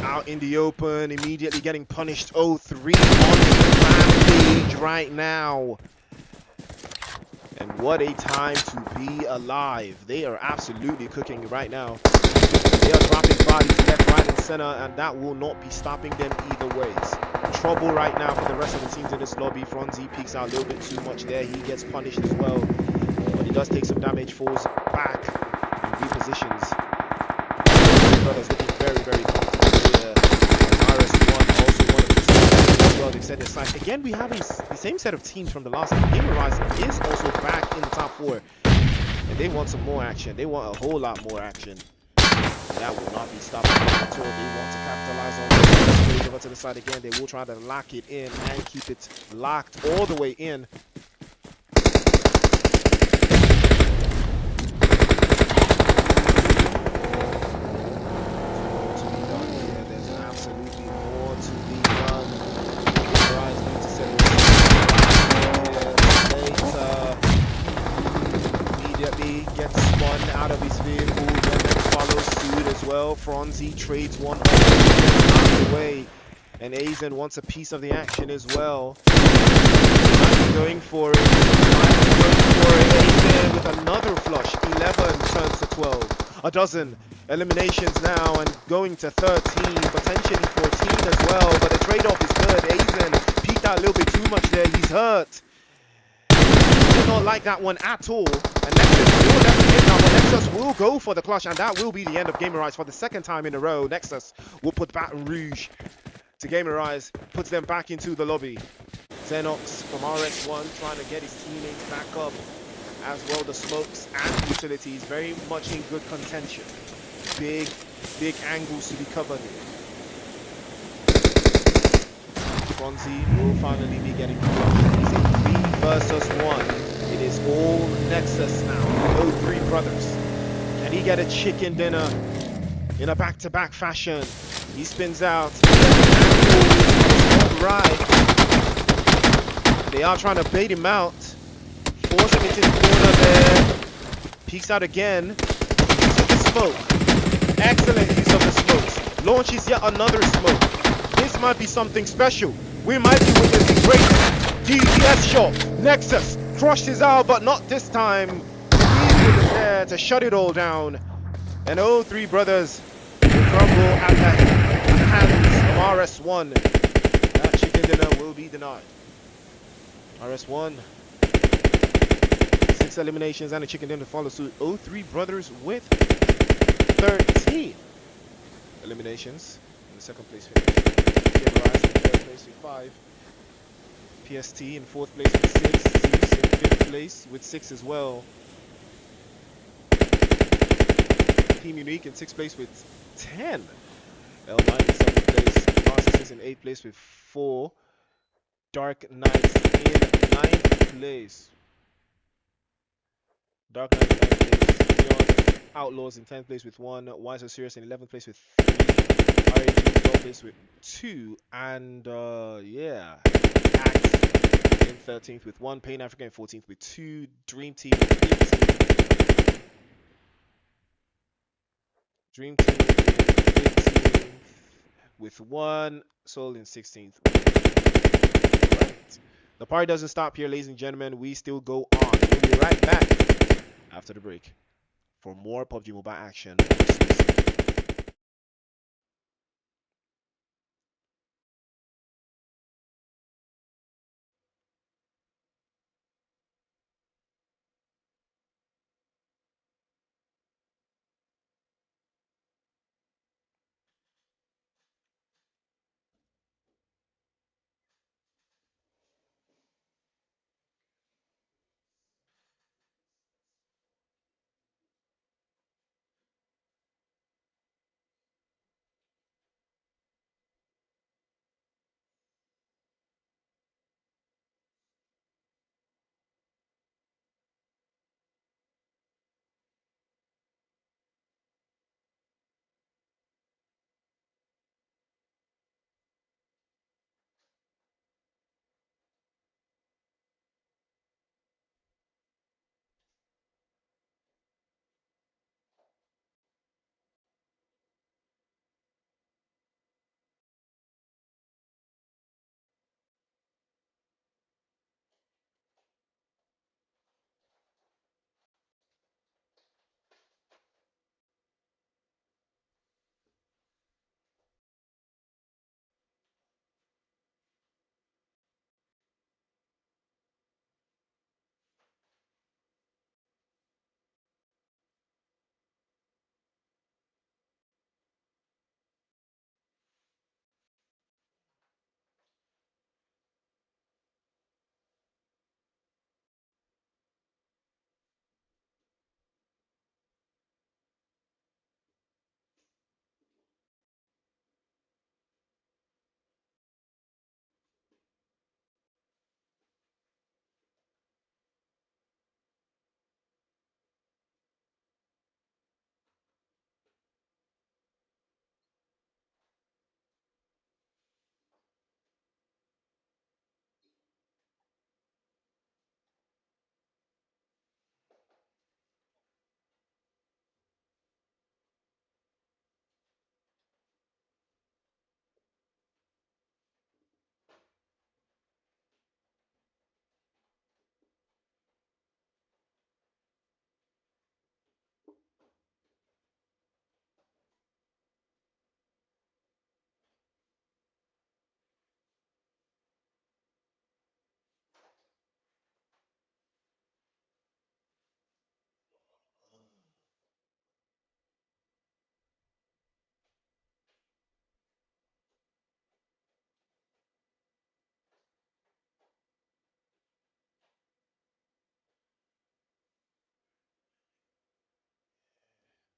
out in the open, immediately getting punished. 0-3 on the rampage right now. And what a time to be alive. They are absolutely cooking right now. They are dropping bodies left, right, and center, and that will not be stopping them either ways. Trouble right now for the rest of the teams in this lobby. Franzi peeks out a little bit too much there. He gets punished as well. But he does take some damage, falls back, and repositions. Brothers looking very comfortable here. RS1 also one of the well, they've set their sights. Again, we have the same set of teams from the last game. GAMERISE is also back in the top 4. And they want some more action. They want a whole lot more action. And that will not be stopped at all. They want to capitalize on it. Over to the side again. They will try to lock it in and keep it locked all the way in. Gets spun out of his vehicle, and then follows suit as well. Franzi trades one out of the way, and Azen wants a piece of the action as well. Going for it. Azen with another flush. 11 turns to 12. A dozen eliminations now, and going to 13, potentially 14 as well. But the trade-off is good. Azen peeked out a little bit too much there. He's hurt. Did not like that one at all. And Nexus will go for the clutch, and that will be the end of GAMERISE for the second time in a row. Nexus will put Baton Rouge to GAMERISE, puts them back into the lobby. Xenox from RS1 trying to get his teammates back up, as well the smokes and utilities very much in good contention. Big angles to be covered. Fonzie will finally be getting through. He's in 3 versus 1. It is all Nexus now. No three brothers. Can he get a chicken dinner in a back-to-back fashion? He spins out. Right. They are trying to bait him out. Force him into the corner there. Peeks out again. Use of the smoke. Excellent use of the smokes. Launches yet another smoke. This might be something special. We might be witnessing great DPS shot. Nexus crushes out, but not this time. He's there to shut it all down. And all three brothers will crumble at the hands of RS1. That chicken dinner will be denied. RS1. 6 eliminations and a chicken dinner follow suit. 03 brothers with 13 eliminations. In the second place finish. GAMERISE in third place with 5. PST in fourth place with 6. ZEUS in fifth place with 6 as well. Team Uniq in 6th place with 10. L9 in 7th place. NARCISSIST in 8th place with 4. Dark Knights in 9th place. Dark Knight in 9th place. Neon Outlaws in 10th place with 1. Wiser Serious in 11th place with 3. RAG in 12th place with 2. And yeah, Axe in 13th with 1. Pain Africa in 14th with 2. Dream Team in 15th. Dream Team in 15th with 1. Soul in 16th. Right. The party doesn't stop here, ladies and gentlemen. We still go on. We'll be right back after the break for more PUBG Mobile action.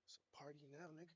It's a party now, nigga.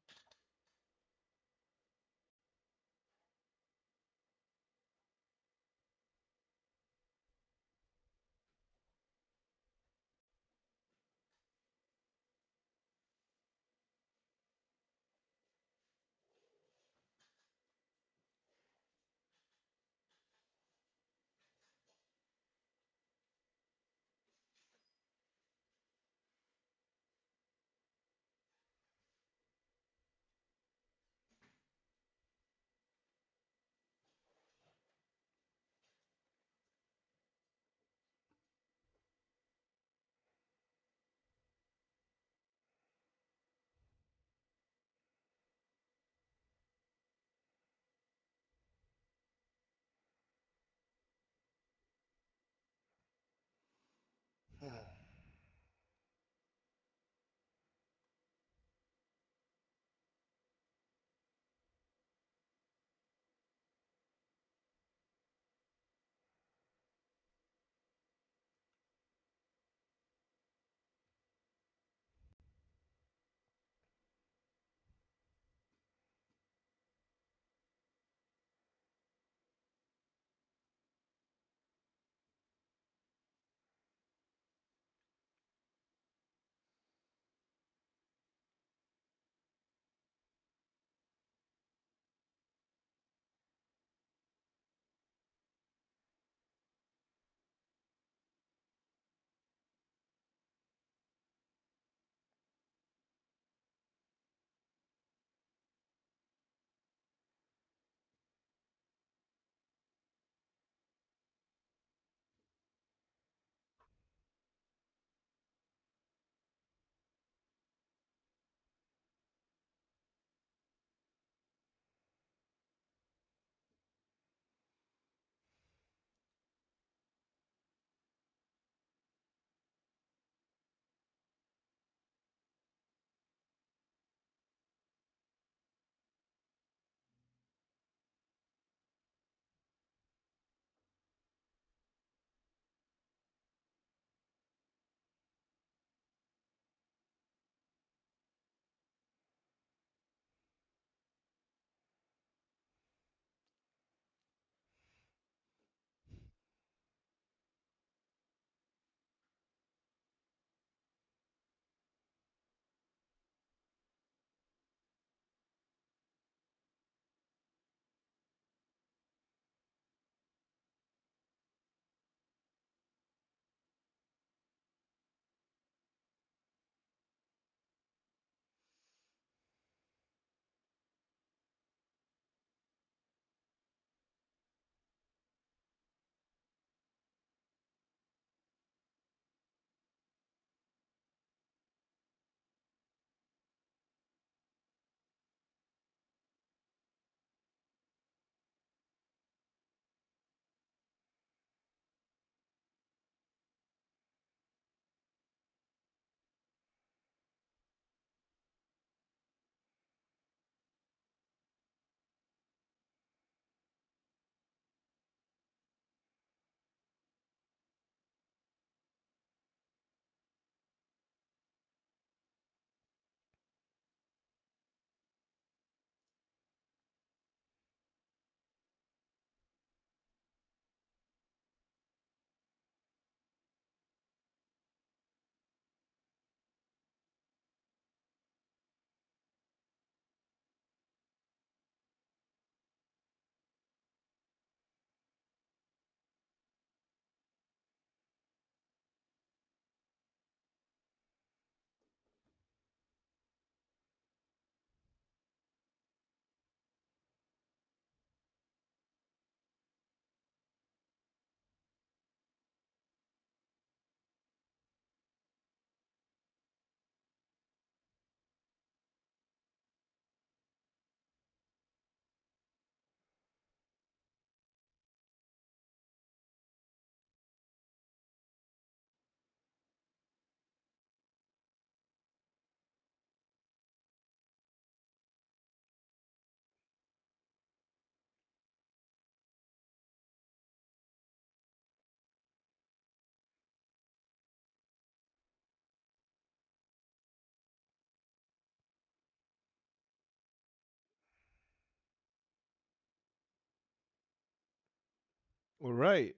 All right.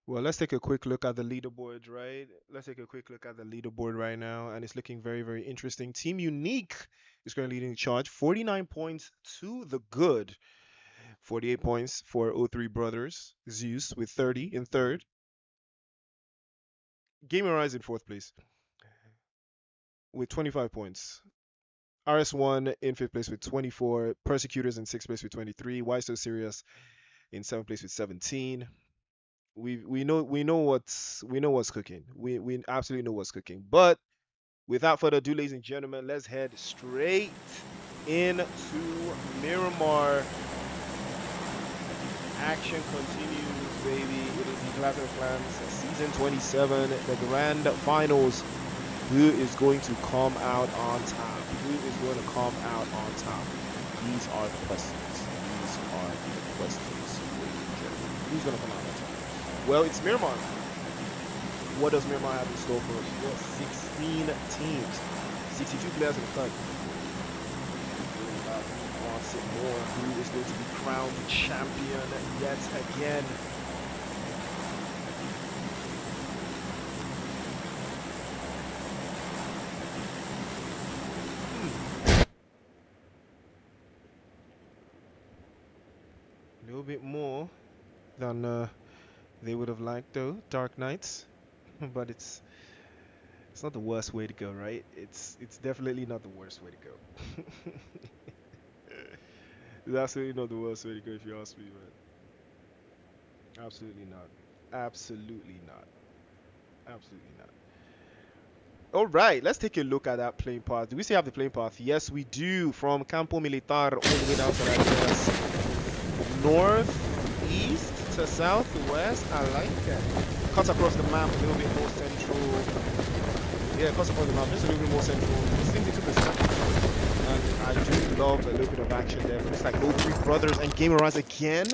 Well, let's take a quick look at the leaderboard, right? Let's take a quick look at the leaderboard right now, and it's looking very, very interesting. Team Unique is currently leading the charge, 49 points to the good, 48 points for O3 Brothers, ZEUS with 30 in third, GAMERISE in fourth place with 25 points. RS1 in fifth place with 24, PERSECUTERS in sixth place with 23, Why So Serious in seventh place with 17. We know what's cooking. We absolutely know what's cooking. But without further ado, ladies and gentlemen, let's head straight into Miramar. Action continues, baby. It is the Clatter Clans season 27, the grand finals. Who is going to come out on top? Who is going to come out on top? These are the questions. These are the questions, ladies and gentlemen. Who's going to come out on top? Well, it's Miramar. What does Miramar have in store for us? Well, 16 teams, 62 players in the cut. Who wants it more? Who is going to be crowned champion yet again? A little bit more than they would have liked, though. Dark Knights, but it's not the worst way to go, right? It's definitely not the worst way to go. It's absolutely not the worst way to go, if you ask me, man. Absolutely not. Absolutely not. Absolutely not. All right, let's take a look at that playing path. Do we still have the playing path? Yes, we do. From Campo Militar all the way down to like north, east to southwest. I like it. Cuts across the map a little bit more central. Yeah, cuts across the map just a little bit more central. It seems they took a step. And I do love a little bit of action there. It's like O3 Brothers and GAMERISE again.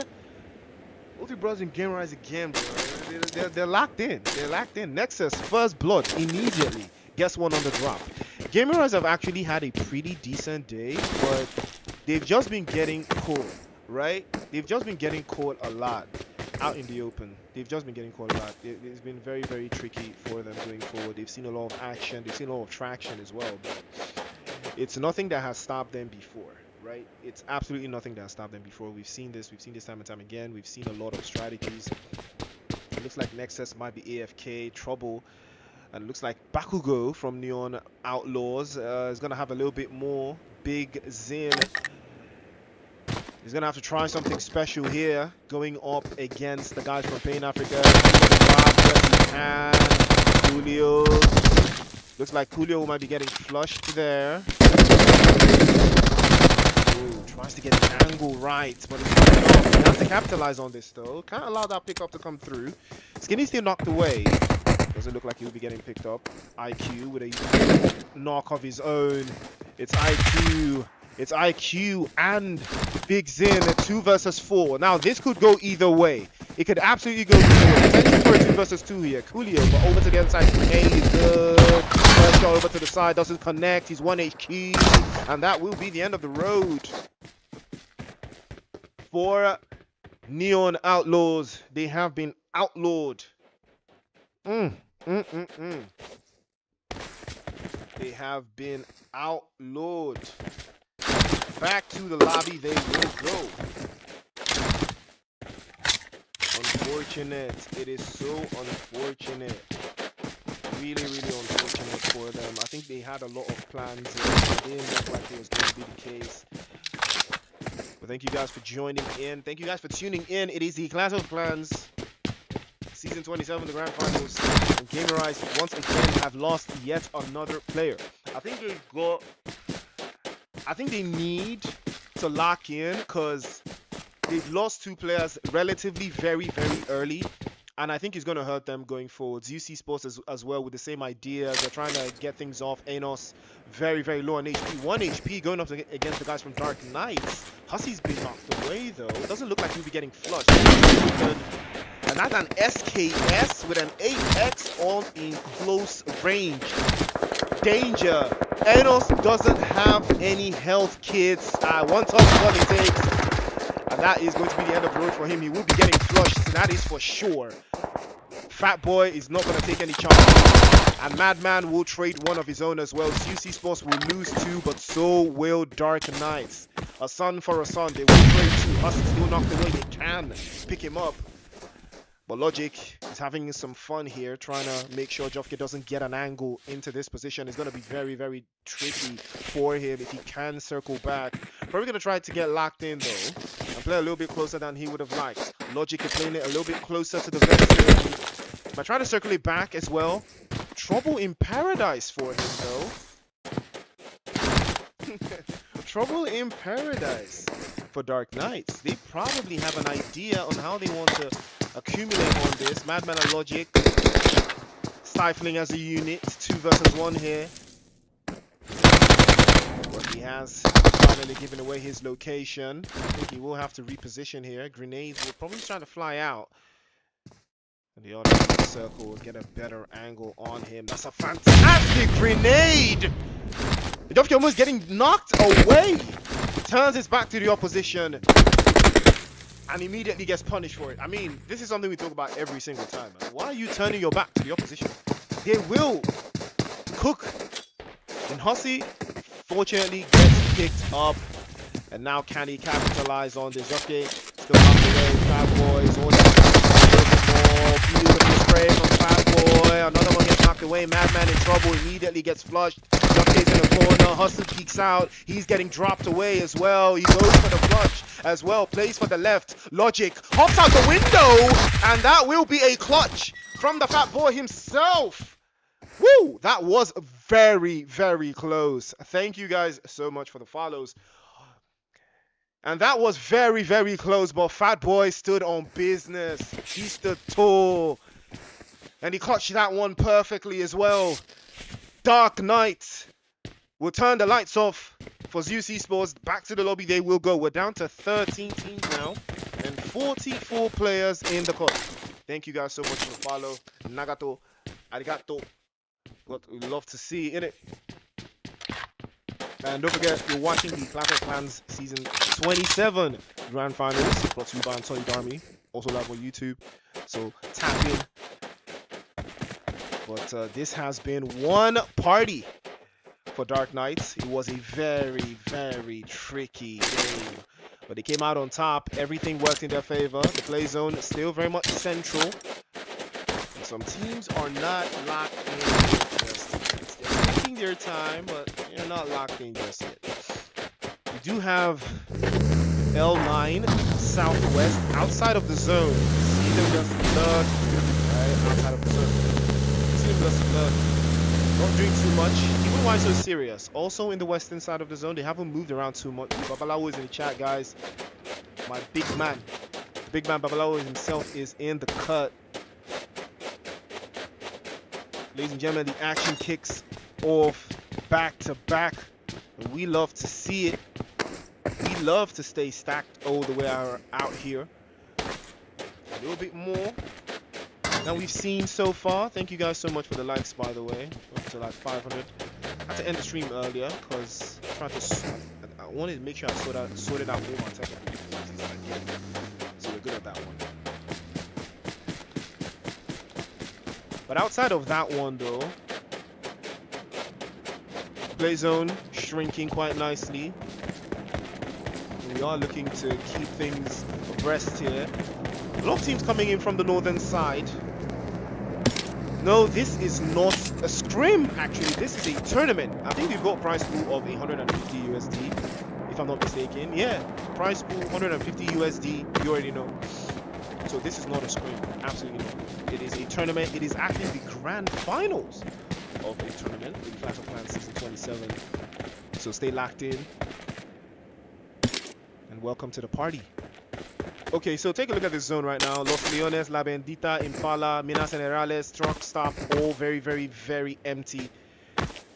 O3 Brothers and GAMERISE again, bro. They're locked in. They're locked in. Nexus, first blood, immediately. Guess one on the drop. GAMERISE have actually had a pretty decent day, but they've just been getting caught, right? They've just been getting caught a lot out in the open. They've just been getting caught a lot. It's been very, very tricky for them going forward. They've seen a lot of action. They've seen a lot of traction as well, but it's nothing that has stopped them before, right? It's absolutely nothing that has stopped them before. We've seen this time and time again. We've seen a lot of strategies. It looks like Nexus might be AFK, Trouble, and it looks like Bakugo from Neon Outlaws is going to have a little bit more. Big Zin is going to have to try something special here, going up against the guys from Pain Africa. And Julio. Looks like Julio might be getting flushed there. Ooh, tries to get the angle right, but it's not enough. He has to capitalize on this though. Can't allow that pickup to come through. Skinny still knocked away. Doesn't look like he'll be getting picked up. IQ with a knock of his own. It's IQ. It's IQ and Big Zin at 2 versus 4. Now this could go either way. It could absolutely go either way. Potentially for a 2 versus 2 here. Coolio, but over to the other side. A is good. First shot over to the side, doesn't connect. He's 1 HQ. And that will be the end of the road for Neon Outlaws. They have been outlawed. They have been outlawed. Back to the lobby they will go. Unfortunate. It is so unfortunate. Really, really unfortunate for them. I think they had a lot of plans. It didn't look like it was going to be the case. But thank you guys for joining in. Thank you guys for tuning in. It is the Clash of Clans Season 27, the Grand Finals. And GAMERISE once again have lost yet another player. I think they need to lock in because they've lost 2 players relatively very, very early. And I think it's going to hurt them going forward. ZEUS Esports as well with the same idea. They're trying to get things off. Anos very, very low on HP. 1 HP going up against the guys from Dark Knights. Hussy's been knocked away though. It doesn't look like he'll be getting flushed. And that's an SKS with an 8X all in close range. Danger. Anos doesn't have any health kits. One touch is what it takes. And And that is going to be the end of the road for him. He will be getting flushed, that is for sure. Fat Boy is not going to take any chances. And Madman will trade one of his own as well. ZEUS Esports will lose 2, but so will Dark Knights. A son for a son. They will trade 2. Us still knocked away. They can pick him up. But Logic is having some fun here, trying to make sure Jofke doesn't get an angle into this position. It's going to be very, very tricky for him if he can circle back. Probably going to try to get locked in, though, and play a little bit closer than he would have liked. Logic is playing it a little bit closer to the vest. But trying to circulate back as well. Trouble in paradise for him, though. Trouble in paradise for Dark Knights. They probably have an idea on how they want to accumulate on this. Madman and Logic stifling as a unit. 2 versus 1 here. But he has finally given away his location. I think he will have to reposition here. Grenades will probably try to fly out. And the other circle will get a better angle on him. That's a fantastic grenade! Jofke almost getting knocked away. Turns his back to the opposition. And immediately gets punished for it. I mean, this is something we talk about every single time, man. Why are you turning your back to the opposition? They will cook. And Hussey, fortunately, gets picked up. And now can he capitalize on this? Jofke still out the way. Fat Boys, all that. Beautiful spray from Fat Boy. Another one gets knocked away. Madman in trouble. Immediately gets flushed. Jofke's in the corner. Hustle peeks out. He's getting dropped away as well. He goes for the flush as well. Plays for the left. Logic hops out the window. And that will be a clutch from the Fat Boy himself. Woo! That was very, very close. Thank you guys so much for the follows. And that was very, very close. But Fat Boy stood on business. He stood tall. And he clutched that one perfectly as well. Dark Knight will turn the lights off for ZEUS Esports. Back to the lobby they will go. We're down to 13 teams now and 44 players in the court. Thank you guys so much for the follow. Nagato, arigato. What we love to see in it. And don't forget, you're watching the Clatter Clans Season 27 Grand Finals brought to you by Unsullied Army. Also live on YouTube. So tap in. But this has been one party for Dark Knights. It was a very, very tricky game. But they came out on top. Everything worked in their favor. The play zone is still very much central. And some teams are not locked in just yet. They're taking their time, but they're not locked in just yet. We do have L9 Southwest outside of the zone. See them just lurk right outside of the zone. Not doing too much. Even why so serious. Also in the western side of the zone, they haven't moved around too much. Babalawo is in the chat, guys. My big man. The big man Babalawo himself is in the cut. Ladies and gentlemen, the action kicks off back to back. And we love to see it. We love to stay stacked all the way out here. A little bit more than we've seen so far. Thank you guys so much for the likes, by the way. Up to like 500. I had to end the stream earlier because I wanted to make sure I sorted out all my technical difficulties that I did. So we're good at that one. But outside of that one, though, play zone shrinking quite nicely. We are looking to keep things abreast here. A lot of teams coming in from the northern side. No, this is not a scrim, actually. This is a tournament. I think we've got a prize pool of 150 USD, if I'm not mistaken. Yeah, prize pool 150 USD. You already know. So this is not a scrim. Absolutely not. It is a tournament. It is actually the grand finals of a tournament in Clatter Clans Season 27. So stay locked in. And welcome to the party. Okay, so take a look at this zone right now. Los Leones, La Bendita, Impala, Minas Generales, Truck Stop, all very, very, very empty.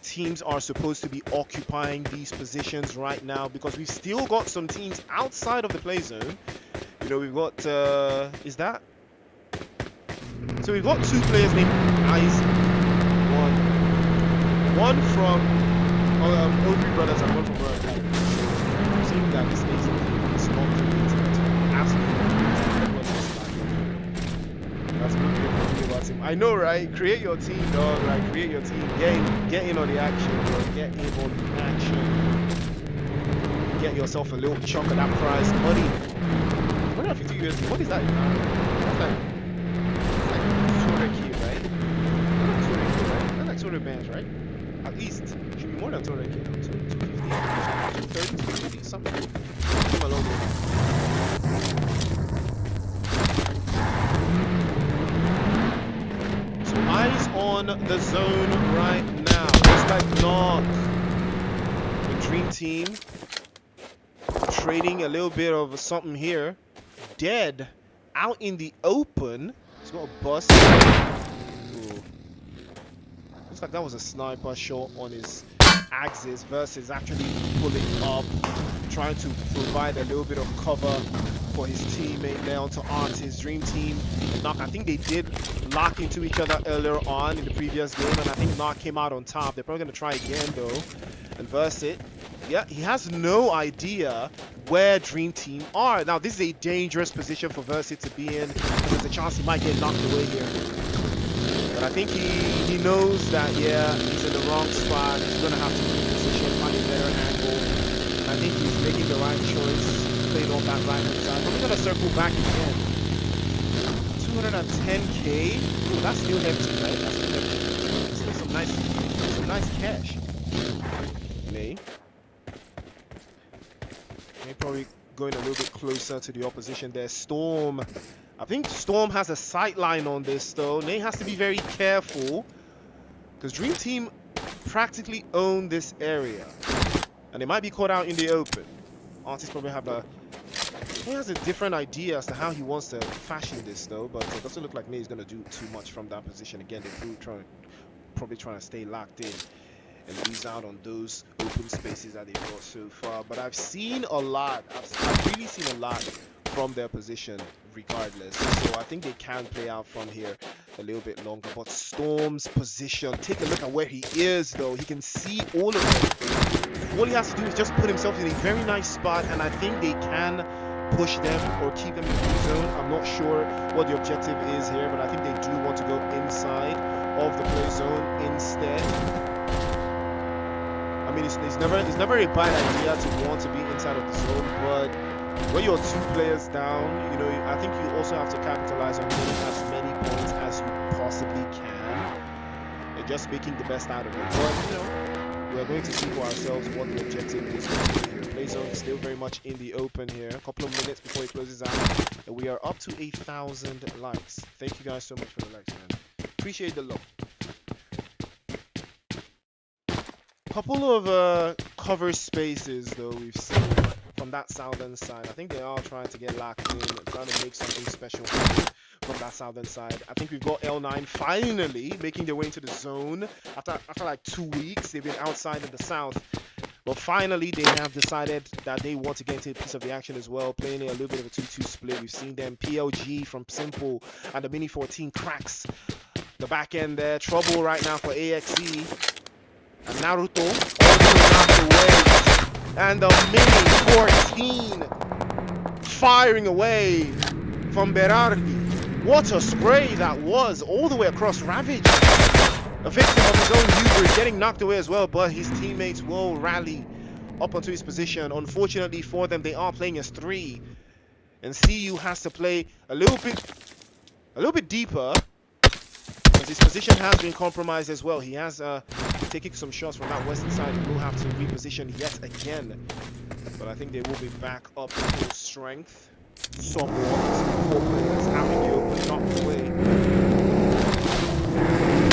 Teams are supposed to be occupying these positions right now because we've still got some teams outside of the play zone. You know, we've got, is that? So we've got 2 players named Isaac. One from O3 Brothers and one from Brother. So I'm saying that this is not related to I know, right? Create your team, dog. Right? Create your team. Get in on the action, bro. Get in on the action. Get yourself a little chunk of that prize, buddy. 150 USD. What is that? That's like 200k, right? That's like 200k, right? That's like 200 bands, right? At least. Should be more than 200k now. 250, 230, something. Come along with that. So eyes on the zone right now. Looks like NARC, the Dream Team, trading a little bit of something here. Dead out in the open. He's got a bust. Ooh. Looks like that was a sniper shot on his axis versus actually pulling up, trying to provide a little bit of cover for his teammate there onto Artist. Dream Team and NARC, I think they did lock into each other earlier on in the previous game, and I think NARC came out on top. They're probably going to try again though and verse it. Yeah, he has no idea where Dream Team are. Now this is a dangerous position for Versit to be in, because there's a chance he might get knocked away here. But I think he knows that, yeah, he's in the wrong spot. He's going to have to reposition, find a better angle. And I think he's making the right choice, playing on that right hand side. But we're going to circle back again. 210k. Ooh, that's still empty, right? That's still empty. Still some nice cash. May probably going a little bit closer to the opposition there. Storm. I think Storm has a sight line on this though. Nate has to be very careful, because Dream Team practically own this area, and they might be caught out in the open. Artist probably he has a different idea as to how he wants to fashion this though, but it doesn't look like Nate is going to do too much from that position. Again, they're probably trying to stay locked in and lose out on those open spaces that they've got so far. But I've seen a lot. I've really seen a lot from their position regardless. So I think they can play out from here a little bit longer. But Storm's position, take a look at where he is though. He can see all of it. All he has to do is just put himself in a very nice spot, and I think they can push them or keep them in the zone. I'm not sure what the objective is here, but I think they do want to go inside of the play zone instead. I mean, it's never a bad idea to want to be inside of the zone, but when you're 2 players down, you know, I think you also have to capitalize on getting as many points as you possibly can and just making the best out of it. But you know, we're going to see for ourselves what the objective is here. Play zone is still very much in the open here. A couple of minutes before it closes out, and we are up to 8,000 likes. Thank you guys so much for the likes, man. Appreciate the love. Couple of cover spaces though we've seen from that southern side. I think they are trying to get locked in, trying to make something special from that southern side. I think we've got L9 finally making their way into the zone after like 2 weeks. They've been outside in the south, but finally they have decided that they want to get into a piece of the action as well, playing a little bit of a 2-2 split. We've seen them. PLG from Simple and the Mini 14 cracks the back end there. Trouble right now for AXE. And Naruto also knocked away, and the Mini 14 firing away from Berardi. What a spray that was, all the way across Ravage. A victim of his own hubris, getting knocked away as well, but his teammates will rally up onto his position. Unfortunately for them, they are playing as 3, and CU has to play a little bit deeper, because his position has been compromised as well. He has taking some shots from that western side. He will have to reposition yet again, but I think they will be back up to full strength. Somewhat. 4 players out in the open, knocked away.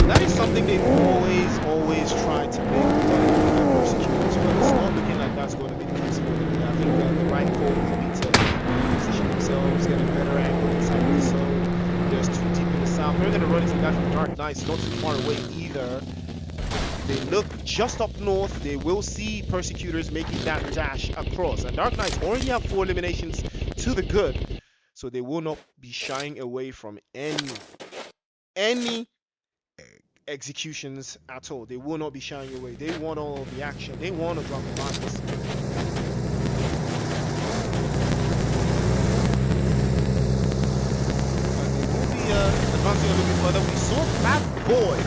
That is something they've always tried to make PERSECUTERS, but it's not looking like that's going to be the case for them. I think the right call would be to position themselves, get a better angle inside the zone. There's 2 deep in the south. They're going to run into that from Dark Knights, not too far away either. They look just up north. They will see PERSECUTERS making that dash across, and Dark Knights already have 4 eliminations to the good, so they will not be shying away from any executions at all. They will not be shying away. They want all of the action. They want to drop the markers. advancing a little bit further. We saw Fat Boy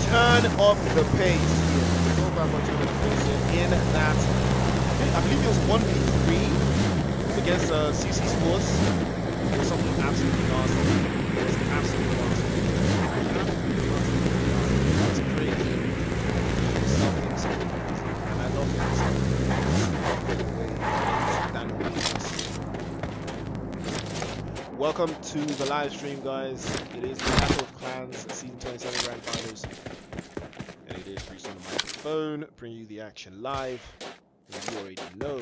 turn up the pace here. So Fat Boy turn up the pace here in that. I believe it was 1v3 against CC Sports. It was something absolutely nasty. It was absolutely nasty. That's crazy. Something. And I love that. Welcome to the live stream, guys. It is the Battle of Clans Season 27 Grand Finals. And it is Reese on the microphone, bringing you the action live. You already know.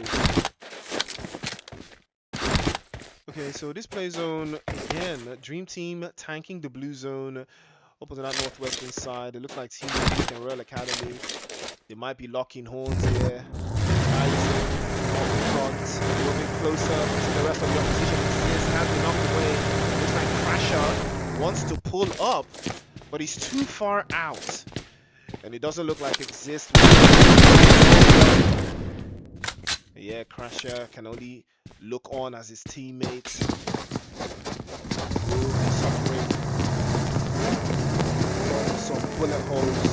Okay, so this play zone, again, Dream Team tanking the blue zone up onto that northwestern side. It looks like Team Uniq and Royal Academy. They might be locking horns here. A little bit closer to the rest of the opposition. This has been knocked away. Looks like Crasher wants to pull up, but he's too far out. And it doesn't look like ZEUS. Yeah, Crasher can only look on as his teammates will be suffering from some bullet holes.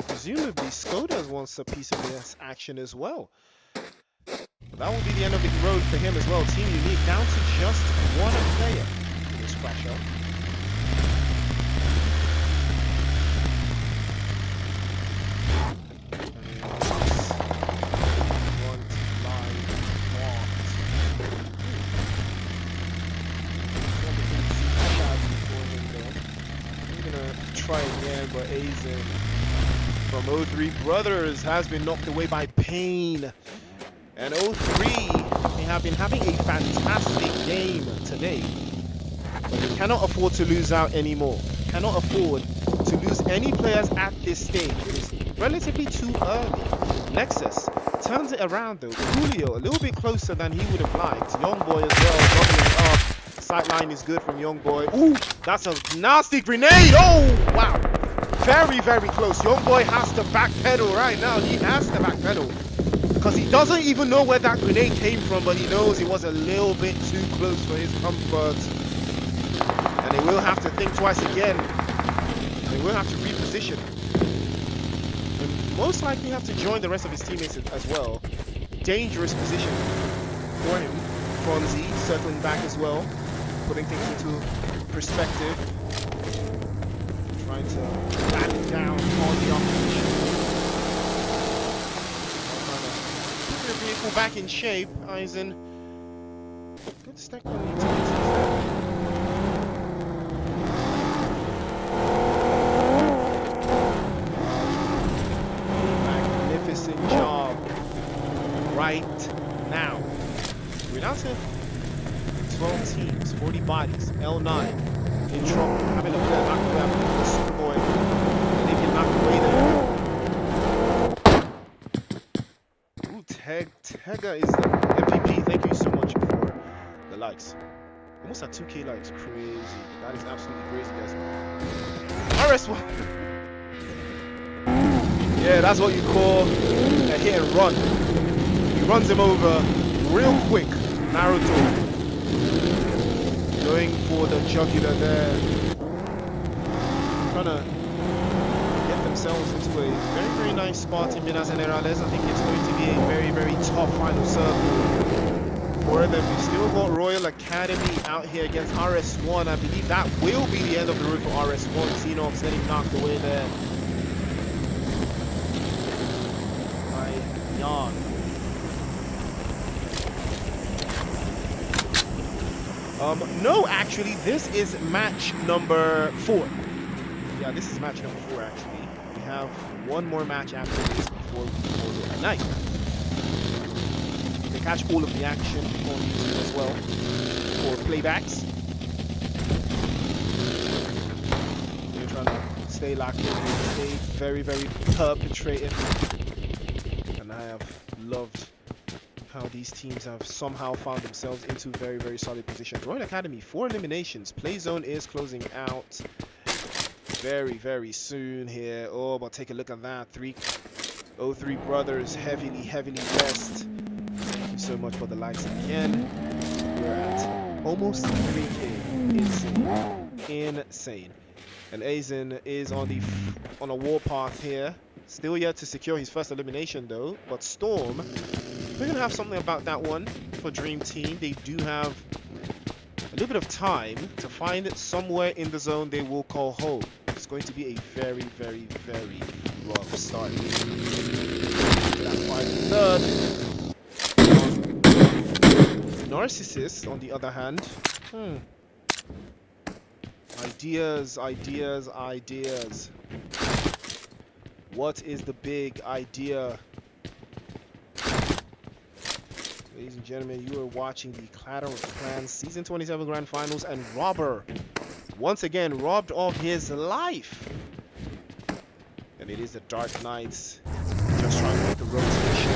Presumably Skodas wants a piece of this action as well. But that will be the end of the road for him as well. Team Uniq down to just one player in this crash up. I'm gonna try again, but Azen from O3 Brothers has been knocked away by Pain. And O3, they have been having a fantastic game today. But they cannot afford to lose out anymore. Cannot afford to lose any players at this stage. It is relatively too early. Nexus turns it around though. Julio a little bit closer than he would have liked. Young Boy as well, doubling up. Sightline is good from Young Boy. Ooh, that's a nasty grenade. Oh, wow. Very, very close. Young Boy has to backpedal right now. He has to backpedal. Because he doesn't even know where that grenade came from, but he knows it was a little bit too close for his comfort. And they will have to think twice again. They will have to reposition. And most likely have to join the rest of his teammates as well. Dangerous position for him. Fonzie circling back as well. Putting things into perspective. Trying to back down on the opposition. Put their vehicle back in shape, Eisen. Good stack on the utilities there. Magnificent job right now. We're down to 12 teams, 40 bodies, L9. In trouble, having a player knocked away after the Superboy. And they get knocked away there. Ooh, Tega is the MVP. Thank you so much for the likes. Almost at 2K likes. Crazy. That is absolutely crazy, guys. RS1. Yeah, that's what you call a hit and run. He runs him over real quick. Naruto. Going for the jugular there. Trying to get themselves into a very, very nice spot in Minas Generales. I think it's going to be a very, very tough final circle for them. We've still got Royal Academy out here against RS1. I believe that will be the end of the road for RS1. Xenox getting knocked away there by Jan. No, actually, this is match number 4. Yeah, this is match number 4, actually. We have one more match after this before we call it a night. You can catch all of the action on YouTube as well for playbacks. We're trying to stay locked in, stay very, very perpetrated. And I have loved how these teams have somehow found themselves into very, very solid positions. Royal Academy, 4 eliminations. Play zone is closing out very, very soon here. Oh, but take a look at that. O3 Brothers heavily blessed. Thank you so much for the likes again. We're at almost 3K. Insane. And Aizen is on a warpath here. Still yet to secure his first elimination though. But Storm, we're gonna have something about that one for Dream Team. They do have a little bit of time to find it somewhere in the zone they will call home. It's going to be a very rough start. Third. Narcissist, on the other hand. Ideas. What is the big idea? Ladies and gentlemen, you are watching the Clatter of Clans Season 27 Grand Finals, and Robber, once again, robbed of his life. And it is the Dark Knights, just trying to make the rotation.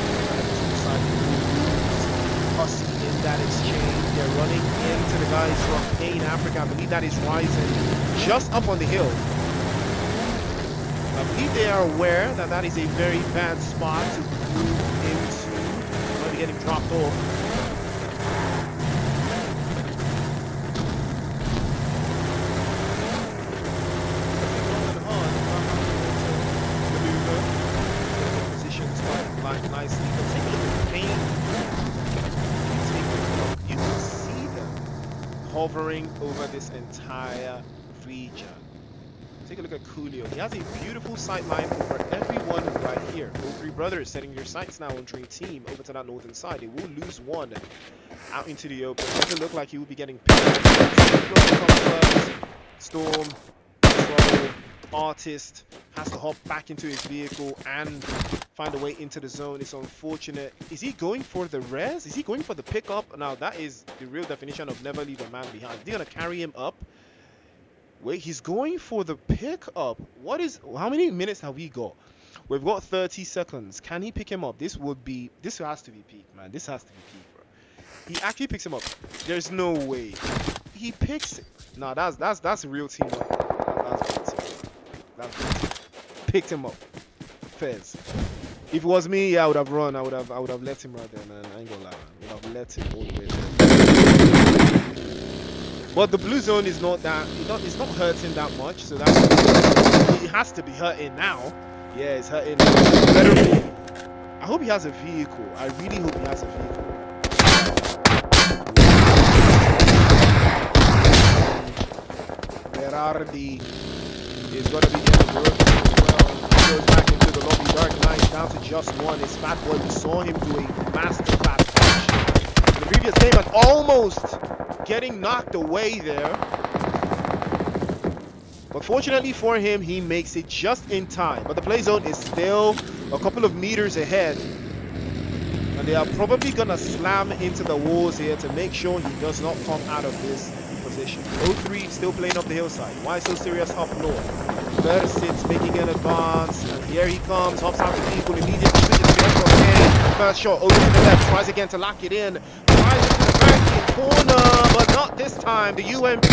Husky in that exchange. They're running into the guys from Pain Africa. I believe that is Rising, just up on the hill. I believe they are aware that that is a very bad spot to move into. Going to get him dropped off. Positions quite nicely. But take a look at Pain. You can see them hovering over this entire region. Take a look at Coolio. He has a beautiful sight line over everyone right here. O3 Brothers setting your sights now on Dream Team over to that northern side. They will lose one out into the open. Doesn't look like he will be getting picked. Storm, Trouble, Artist has to hop back into his vehicle and find a way into the zone. It's unfortunate. Is he going for the res? Is he going for the pickup? Now that is the real definition of never leave a man behind. They're gonna carry him up. Wait, he's going for the pickup. How many minutes have we got? We've got 30 seconds. Can he pick him up? This has to be peak, man. This has to be peak, bro. He actually picks him up. There's no way. He picks it. Nah, that's real teamwork. That's real teamwork. That's real teamwork. Picked him up. Fez. If it was me, yeah, I would have run. I would have let him right there, man. I ain't gonna lie, man. I would have let him all the way there. But the blue zone is not that, it's not hurting that much, so that's, it has to be hurting now. Yeah, it's hurting. Better be. I hope he has a vehicle. I really hope he has a vehicle. Berardi is going to be getting the road as well. He goes back into the lobby. Dark Knight down to just one. It's Fat Boy. We saw him do a master fast punch in the previous game and almost getting knocked away there. But fortunately for him, he makes it just in time. But the play zone is still a couple of meters ahead. And they are probably going to slam into the walls here to make sure he does not come out of this position. O3 still playing up the hillside. Why so serious up north? Persits making an advance. And here he comes. Hops out the vehicle immediately. First shot over to the left. Tries again to lock it in. Tries into the back corner. But not this time. The UMP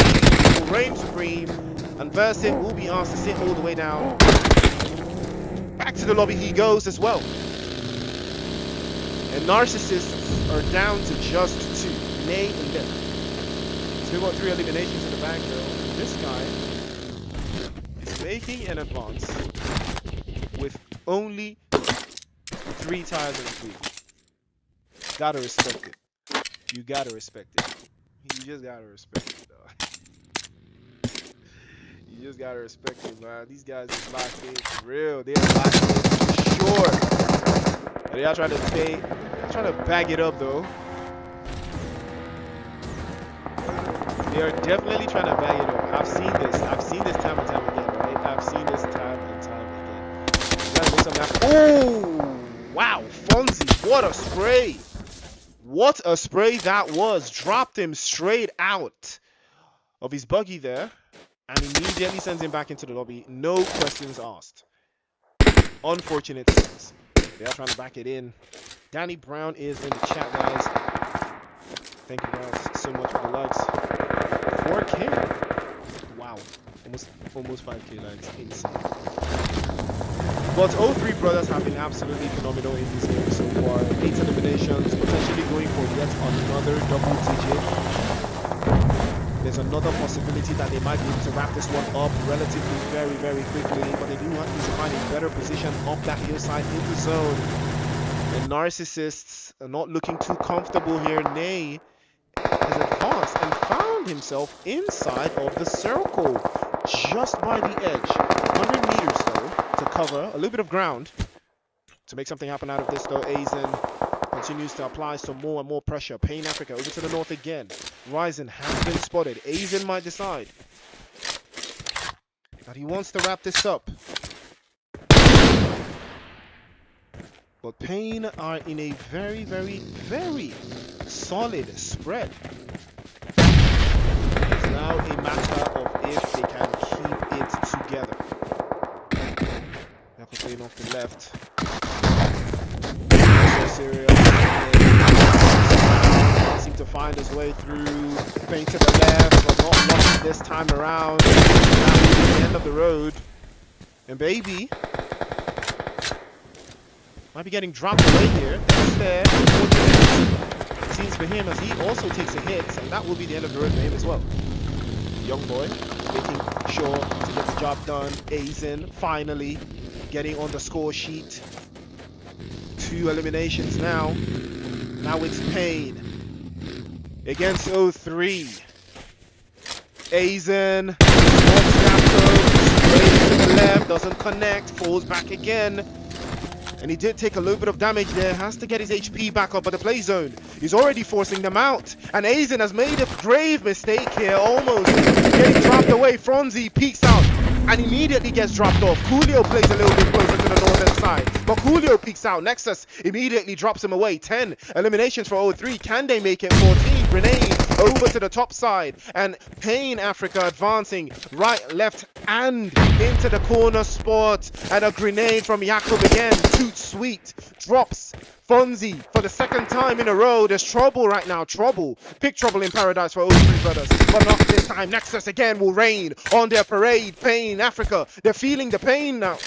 will reign supreme. And Versit will be asked to sit all the way down. Back to the lobby he goes as well. And Narcissists are down to just 2. Nay and Death. Still got 3 eliminations in the bag though. This guy is making an advance with only 3 tires in the field. Gotta respect it. You gotta respect it. You just gotta respect it, dog. You just gotta respect it, man. These guys are locked in for real. They are locked in for sure. And they are trying to bag it up though. They are definitely trying to bag it up. I've seen this time and time again, right? I've seen this time and time again. Oh, wow, Fonzie, what a spray. What a spray that was. Dropped him straight out of his buggy there. And immediately sends him back into the lobby. No questions asked. Unfortunate scenes. They are trying to back it in. Danny Brown is in the chat, guys. Thank you guys so much for the likes. 4K. Wow. Almost 5K likes. Insane. But O3 Brothers have been absolutely phenomenal in this game so far. 8 eliminations, potentially going for yet another double digit. There's another possibility that they might be able to wrap this one up relatively very quickly, but they do have to find a better position up that hillside in the zone. And Narcissists are not looking too comfortable here. Nay has advanced and found himself inside of the circle, just by the edge. 100 meters though to cover, a little bit of ground to make something happen out of this though. Aizen continues to apply some more and more pressure. Pain Africa over to the north again. Ryzen has been spotted. Aizen might decide that he wants to wrap this up. But Pain are in a very solid spread. It's now a matter of if they can keep it together. Yako playing off the left. Can't seem to find his way through. Pain to the left, but not lucky this time around. That will be the end of the road. And Baby might be getting dropped away here. That's there. It seems for him as he also takes a hit, and that will be the end of the road for him as well. Young boy making sure to get the job done. Aizen finally getting on the score sheet. 2 eliminations now. Now it's Pain against O3. Aizen straight to the left, doesn't connect, falls back again. And he did take a little bit of damage there, has to get his HP back up, but the play zone is already forcing them out. And Aizen has made a grave mistake here, almost getting dropped away. Franzi peeks out and immediately gets dropped off. Coolio plays a little bit closer to the northern side, but Coolio peeks out. Nexus immediately drops him away. 10 eliminations for O3. Can they make it? 14. Grenade over to the top side, and Pain Africa advancing right, left, and into the corner spot. And a grenade from Jakub again. Too sweet. Drops Fonzie for the second time in a row. There's trouble right now. Trouble. Big trouble in paradise for O3 Brothers. But not this time. Nexus again will reign on their parade. Pain Africa. They're feeling the pain now.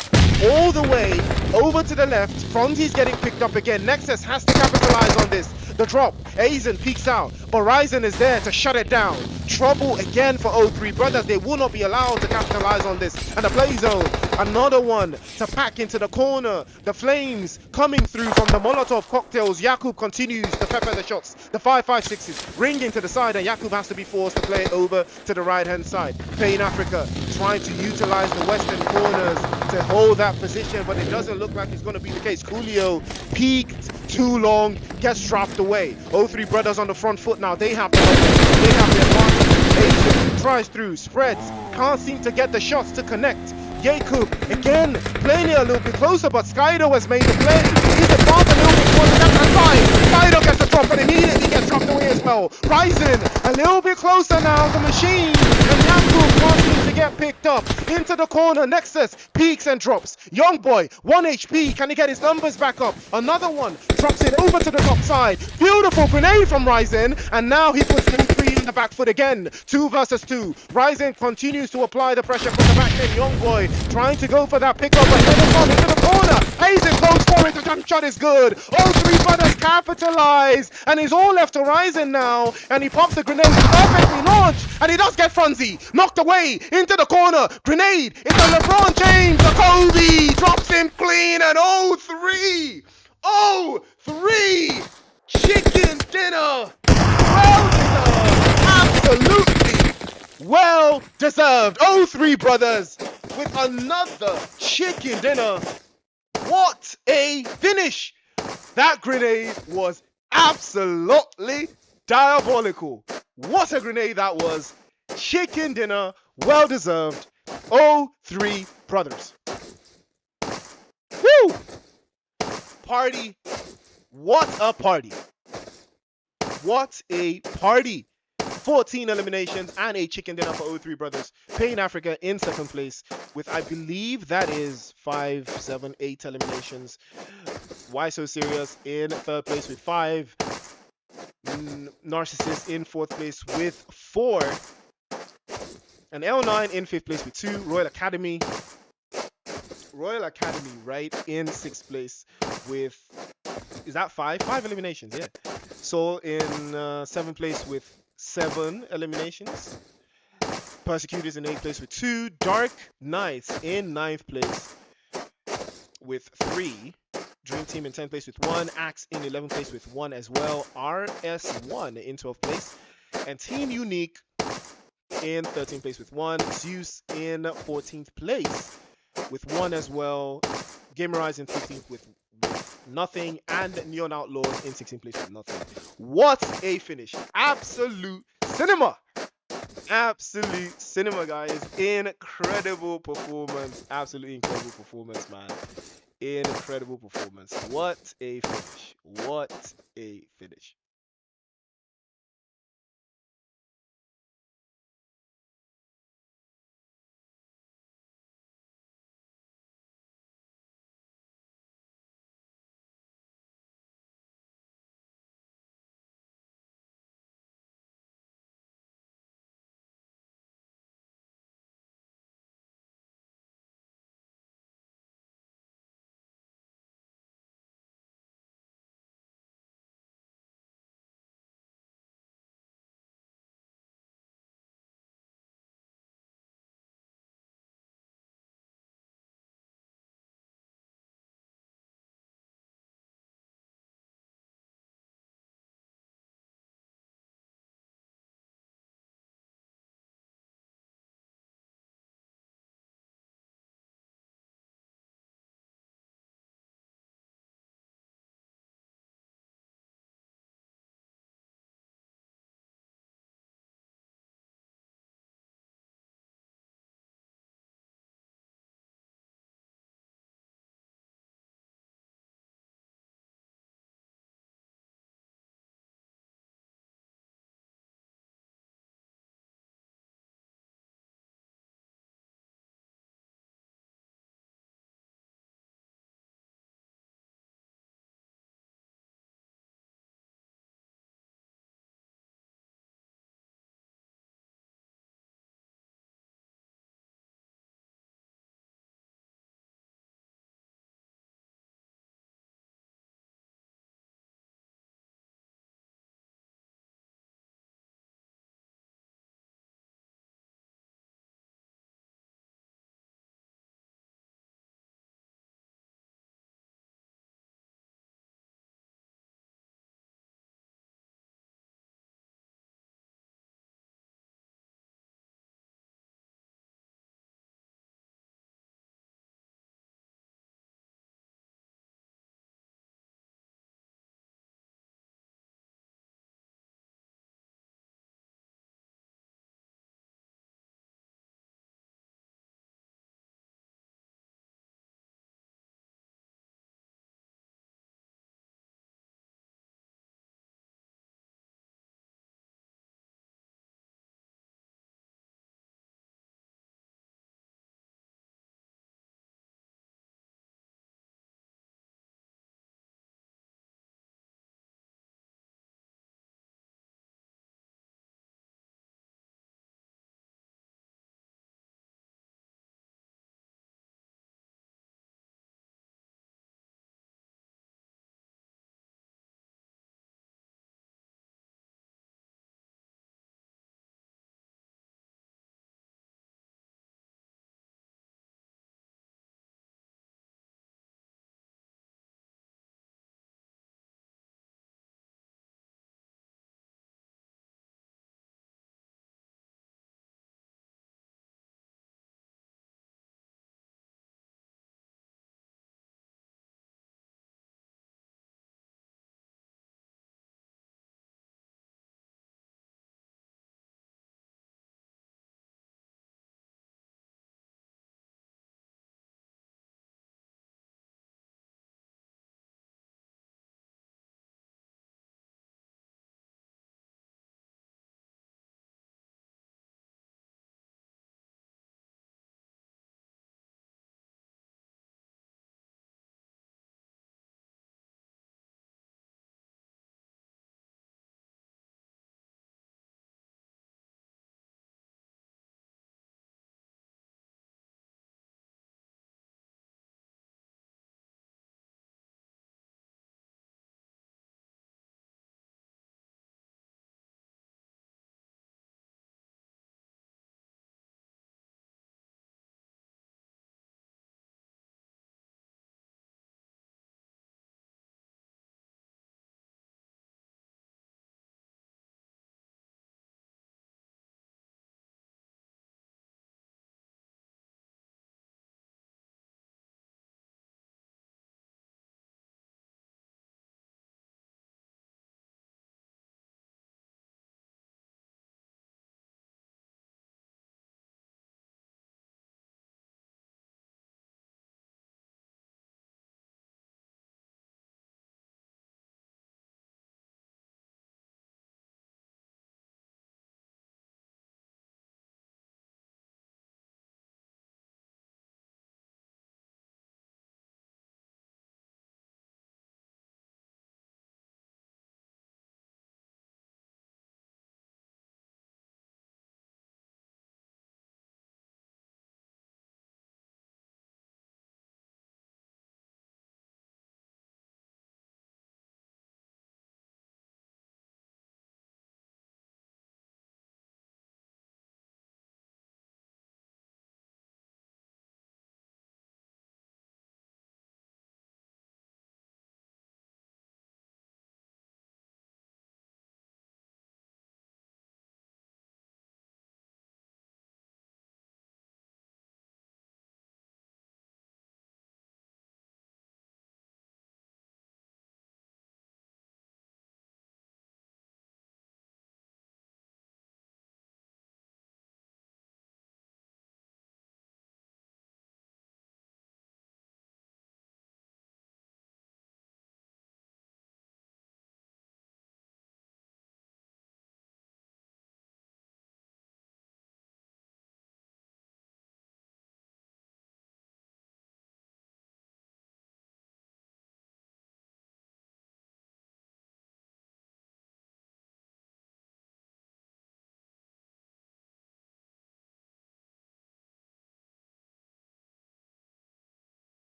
All the way over to the left. Fonzie's getting picked up again. Nexus has to capitalize on this. The drop. Aizen peeks out. But Ryzen is there to shut it down. Trouble again for O3 Brothers. They will not be allowed to capitalize on this. And the play zone. Another one to pack into the corner. The flames coming through from the Molotov cocktails. Jakub continues to pepper the shots. The 5.56s ringing to the side, and Jakub has to be forced to play it over to the right hand side. Pain Africa trying to utilize the western corners to hold that position, but it doesn't look like it's going to be the case. Coolio peaked too long, gets dropped away. O3 Brothers on the front foot now. They have the advantage. Aizen tries through, spreads, can't seem to get the shots to connect. Jakub again playing it a little bit closer, but Skydo has made the play. He's advanced a little bit towards the left hand side. Skydo gets the drop and immediately gets dropped away as well. Ryzen a little bit closer now. The machine and Jakub can't seem to get picked up. Into the corner. Nexus peaks and drops. Young boy 1 HP. Can he get his numbers back up? Another one drops it over to the top side. Beautiful grenade from Ryzen, and now he puts him 3 in the back foot again. 2 versus 2. Ryzen continues to apply the pressure from the back end. Young boy trying to go for that pickup, but never come into the corner. Aizen goes for it. The jump shot is good. O3 Brothers capitalize, and he's all left to Ryzen now, and he pops the grenade perfectly launched, and he does get Franzi knocked away into the corner. Grenade. It's a LeBron James. The Kobe drops him clean, and O3 chicken dinner. Well deserved. Absolutely well deserved. O3 Brothers with another chicken dinner. What a finish. That grenade was absolutely diabolical. What a grenade that was. Chicken dinner, well deserved. O3 Brothers. Woo! Party. What a party. What a party. 14 eliminations and a chicken dinner for O3 Brothers. Pain Africa in second place with, I believe that is 5, 7, 8 eliminations. Why So Serious in third place with 5. Narcissist in fourth place with 4. And L9 in fifth place with 2. Royal Royal Academy, right, in 6th place with, is that 5? 5 eliminations, yeah. So in 7th place with 7 eliminations. Persecutors in 8th place with 2. Dark Knights in 9th place with 3. Dream Team in 10th place with 1. Axe in 11th place with 1 as well. RS1 in 12th place. And Team Uniq in 13th place with 1. ZEUS in 14th place with 1 as well. GAMERISE in 15th with nothing. And Neon Outlaws in 16th place with nothing. What a finish. Absolute cinema. Absolute cinema, guys. Incredible performance. Absolutely incredible performance, man. Incredible performance. What a finish. What a finish.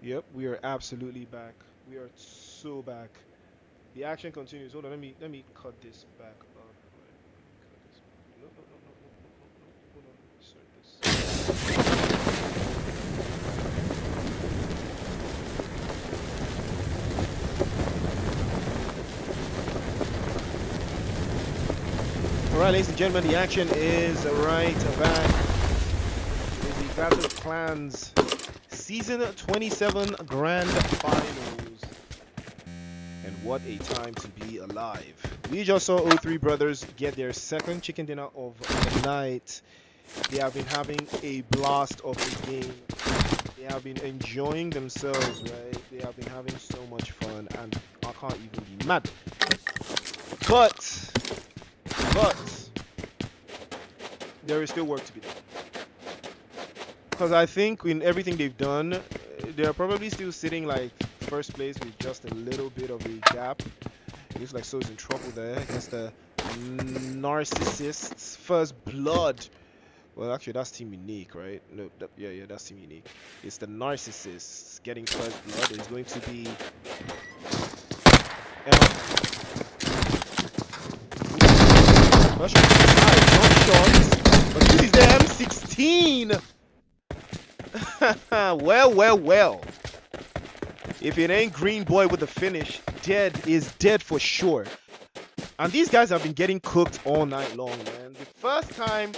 Yep, we are absolutely back. We are so back. The action continues. Hold on, let me cut this back up. Right, let me cut this. No, no, no, no, no, no, no, no. Hold on, let me insert this. All right, ladies and gentlemen, the action is right back. It is the Clatter Clans Season 27 Grand Finals. And what a time to be alive. We just saw O3 brothers get their second chicken dinner of the night. They have been having a blast of a game. They have been enjoying themselves, right? They have been having so much fun, and I can't even be mad. But there is still work to be done. Because I think in everything they've done, they're probably still sitting like first place with just a little bit of a gap. It looks like ZEUS in trouble there against the Narcissists. First blood. Well, actually, that's Team Uniq, right? No, yeah, that's Team Uniq. It's the Narcissists getting first blood. It's going to be Emma. First shot, jump shots, but this is the M16. Well. If it ain't Green Boy with the finish, dead is dead for sure. And these guys have been getting cooked all night long, man. The first time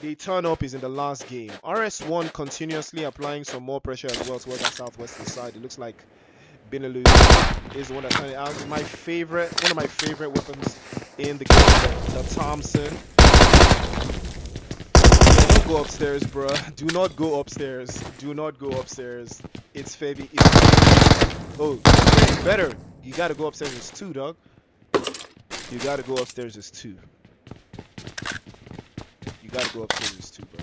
they turn up is in the last game. RS1 continuously applying some more pressure as well towards that southwestern side. It looks like Binaloo is the one that's turning out. One of my favorite weapons in the game, the Thompson. Don't go upstairs, bruh. Do not go upstairs. Do not go upstairs. It's Fabi. Oh, better. You gotta go upstairs as 2, dog. You gotta go upstairs as 2. You gotta go upstairs as 2, bro.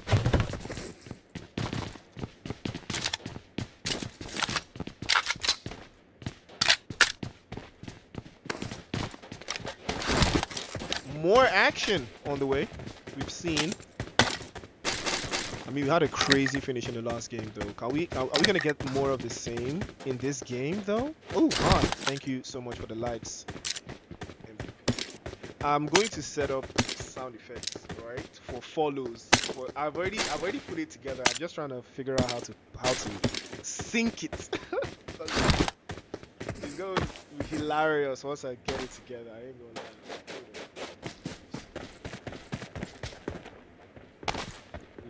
More action on the way. We've seen. I mean, we had a crazy finish in the last game, though. Are we gonna get more of the same in this game, though? Oh, Han, thank you so much for the likes. I'm going to set up sound effects, right, for follows. I've already put it together. I'm just trying to figure out how to sync it. It's going to be hilarious once I get it together. I ain't gonna lie.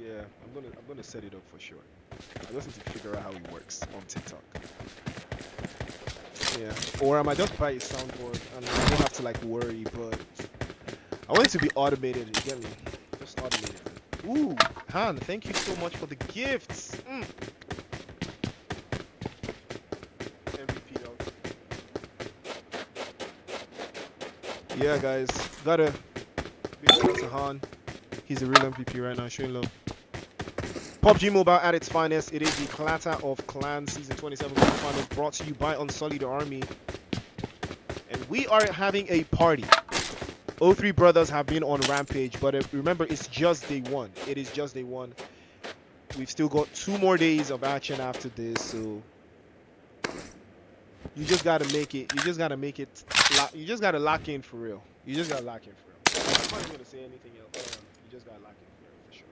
Yeah, I'm gonna set it up for sure. I just need to figure out how it works on TikTok. Yeah, or I might just buy a soundboard and I don't have to like worry. But I want it to be automated. You get me? Just automated. Ooh, Han, thank you so much for the gifts. MVP, dog. Yeah, guys, gotta big shout out to Han. He's a real MVP right now, showing love. PUBG Mobile at its finest. It is the Clatter of Clans Season 27 Grand Finals, brought to you by Unsullied Army. And we are having a party. O3 brothers have been on rampage, but remember, it's just day 1. It is just day 1. We've still got 2 more days of action after this, so you just gotta make it. You just gotta make it. You just gotta lock in for real. You just gotta lock in for real. I'm not even gonna say anything else. You just gotta lock in for real, for sure.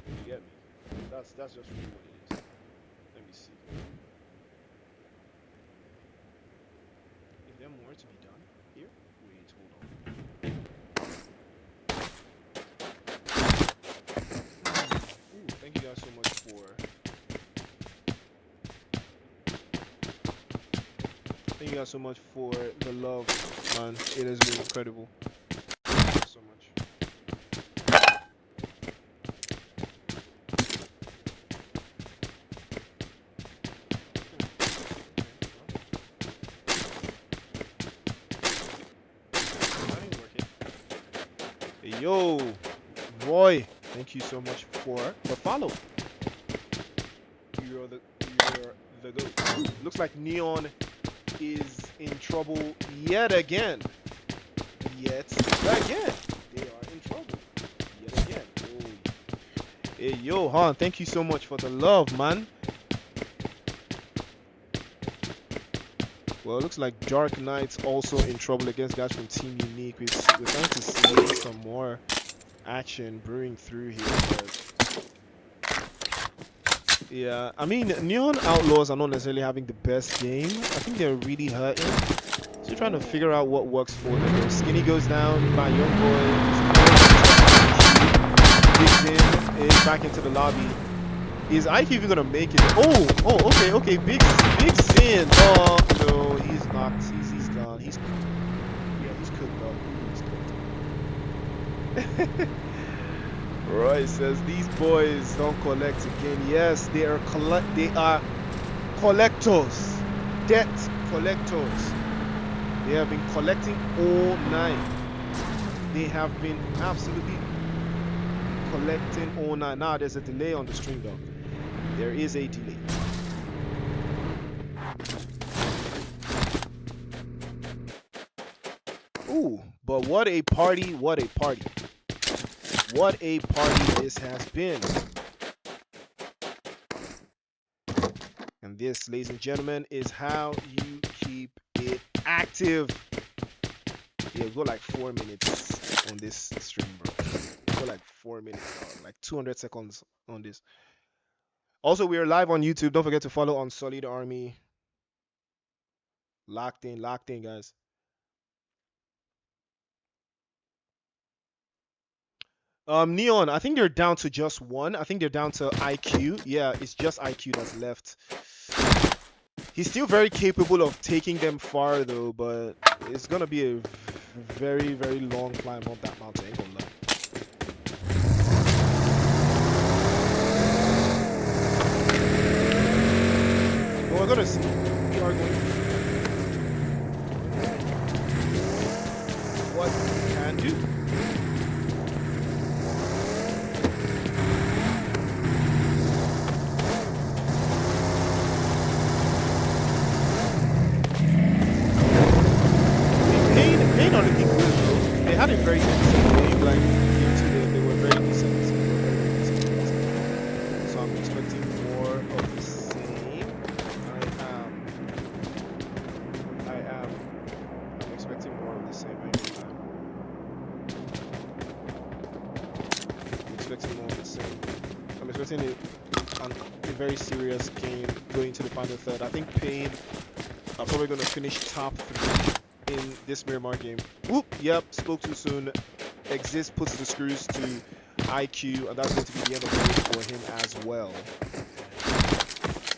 You get me? That's just really what it is. Let me see. Is there more to be done here? Wait, hold on. Ooh, thank you guys so much for. Thank you guys so much for the love, man. It has been incredible. Thank you so much. Yo, Roy, thank you so much for the follow. You're the goat. Looks like Neon is in trouble yet again. They are in trouble yet again. Oh. Hey, yo, Han, thank you so much for the love, man. Well, it looks like Dark Knight's also in trouble against guys from Team Unique. We're starting to see some more action brewing through here. But yeah, I mean, Neon Outlaws are not necessarily having the best game. I think they're really hurting. So trying to figure out what works for them. Skinny goes down by Young Boy. Digs in, is back into the lobby. Is IQ even gonna make it? Oh, okay. Big in. Oh no, he's knocked. He's gone. He's cooked up. He's cooked. Roy says these boys don't collect again. Yes, they are collectors, debt collectors. They have been collecting all night. They have been absolutely collecting all night. Now there's a delay on the stream though. There is a delay. Ooh, but what a party, what a party. What a party this has been. And this, ladies and gentlemen, is how you keep it active. Yeah, go like 4 minutes on this stream, bro. Go like 4 minutes, like 200 seconds on this. Also, we are live on YouTube. Don't forget to follow Unsullied Army. Locked in, guys. Neon, I think they're down to just one. I think they're down to IQ. Yeah, it's just IQ that's left. He's still very capable of taking them far though, but it's gonna be a very, very long climb up that mountain. Ain't gonna lie. But we're gonna see. We are going to see what we can do. Pain on the good though. They had a very decent game, like they were very decent. So I'm expecting more of the same. I'm expecting more of the same. I'm expecting more of the same. I'm expecting a very serious game going to the final third. I think Pain are probably going to finish top 3 in this Miramar game. Oop, yep, spoke too soon. Exist puts the screws to IQ, and that's going to be the end of the race for him as well.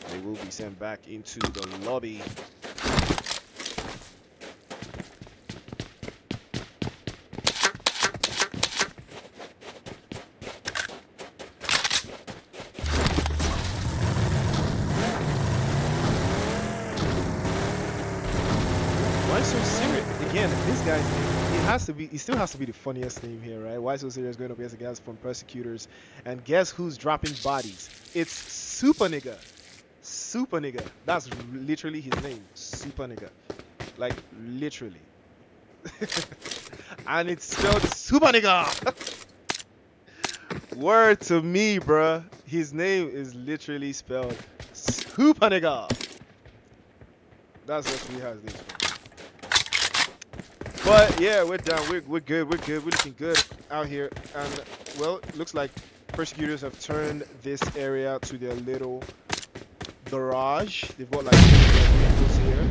They will be sent back into the lobby. Why so serious? Again, this guy's name, he still has to be the funniest name here, right? Why so serious going up against the guys from Persecutors. And guess who's dropping bodies? It's Super Nigga. Super Nigga. That's literally his name. Super Nigga. Like, literally. And it's spelled Super Nigga. Word to me, bruh. His name is literally spelled Super Nigga. That's what he has names for. But yeah, we're done. We're good. We're looking good out here. And well, it looks like Persecutors have turned this area to their little garage. They've got like vehicles here.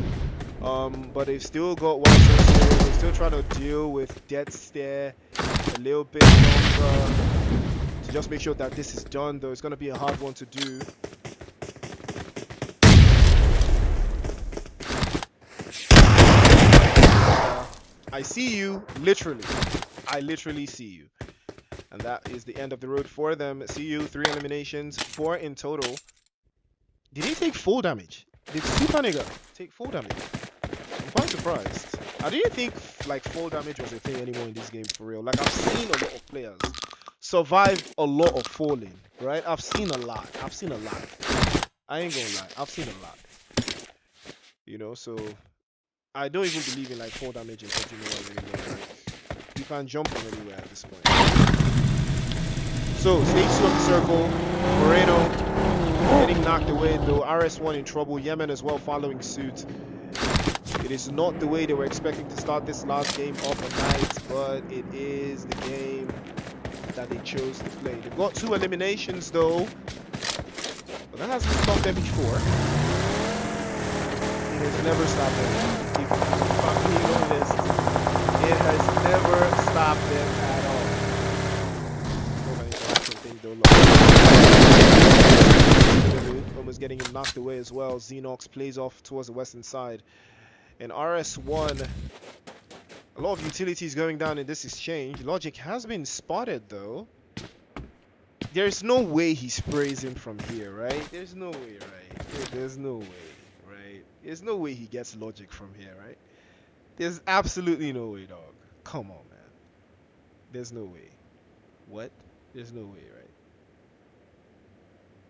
But they've still got white zones here. They're still trying to deal with dead stare a little bit longer to just make sure that this is done. Though it's gonna be a hard one to do. I see you, literally. I literally see you. And that is the end of the road for them. See you, 3 eliminations, 4 in total. Did he take full damage? Did Super Nigga take full damage? I'm quite surprised. I didn't think like full damage was a thing anymore in this game for real. Like I've seen a lot of players survive a lot of falling, right? I've seen a lot. I ain't gonna lie. I've seen a lot. You know, so I don't even believe in like full damage in PUBG Mobile anymore. Like, you can't jump from anywhere at this point. So stage 2 of the circle. Moreno getting knocked away though. RS1 in trouble. Yemen as well following suit. It is not the way they were expecting to start this last game off a night, but it is the game that they chose to play. They've got 2 eliminations though, but that hasn't stopped them before. It has never stopped them. If you know this, it has never stopped them at all. Almost getting him knocked away as well. Xenox plays off towards the western side. And RS1, a lot of utilities going down in this exchange. Logic has been spotted though. There's no way he sprays him from here, right? There's no way, right? There's no way, right? There's no way he gets Logic from here, right? There's absolutely no way, dog. Come on, man. There's no way. What? There's no way, right?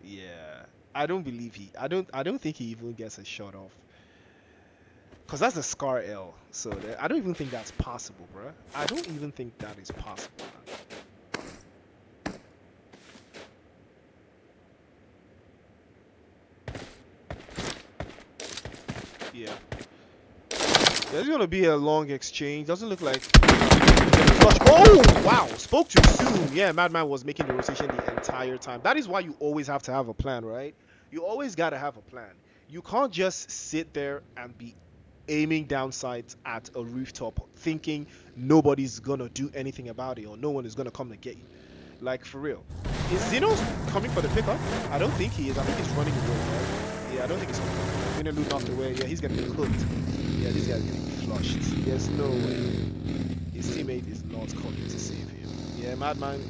Yeah. I don't believe I don't think he even gets a shot off. Cause that's a Scar L. So I don't even think that's possible, bruh. I don't even think that is possible, man. Yeah. There's gonna be a long exchange. Doesn't look like. Oh wow! Spoke too soon. Yeah, Madman was making the rotation the entire time. That is why you always have to have a plan, right? You always gotta have a plan. You can't just sit there and be aiming down sights at a rooftop thinking nobody's gonna do anything about it or no one is gonna come to get you. Like, for real. Is Xeno's coming for the pickup? I don't think he is. I think he's running away, right? Yeah, I don't think he's coming. Gonna loot knocked away. Yeah, he's gonna get cooked. Yeah, this guy's gonna be flushed. There's no way. His teammate is not coming to save him. Yeah, Madman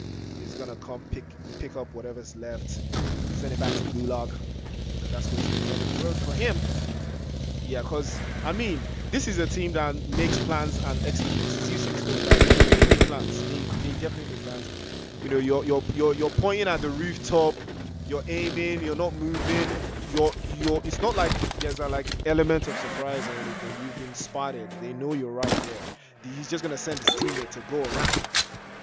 is gonna come pick up whatever's left, send it back to Gulag. That's going to be the road for him. Yeah, because I mean, this is a team that makes plans and executes. They make plans. They definitely make plans. You know, you're pointing at the rooftop. You're aiming. You're not moving. You're. It's not like there's a like element of surprise or anything. You've been spotted. They know you're right there. He's just gonna send his teammate to go around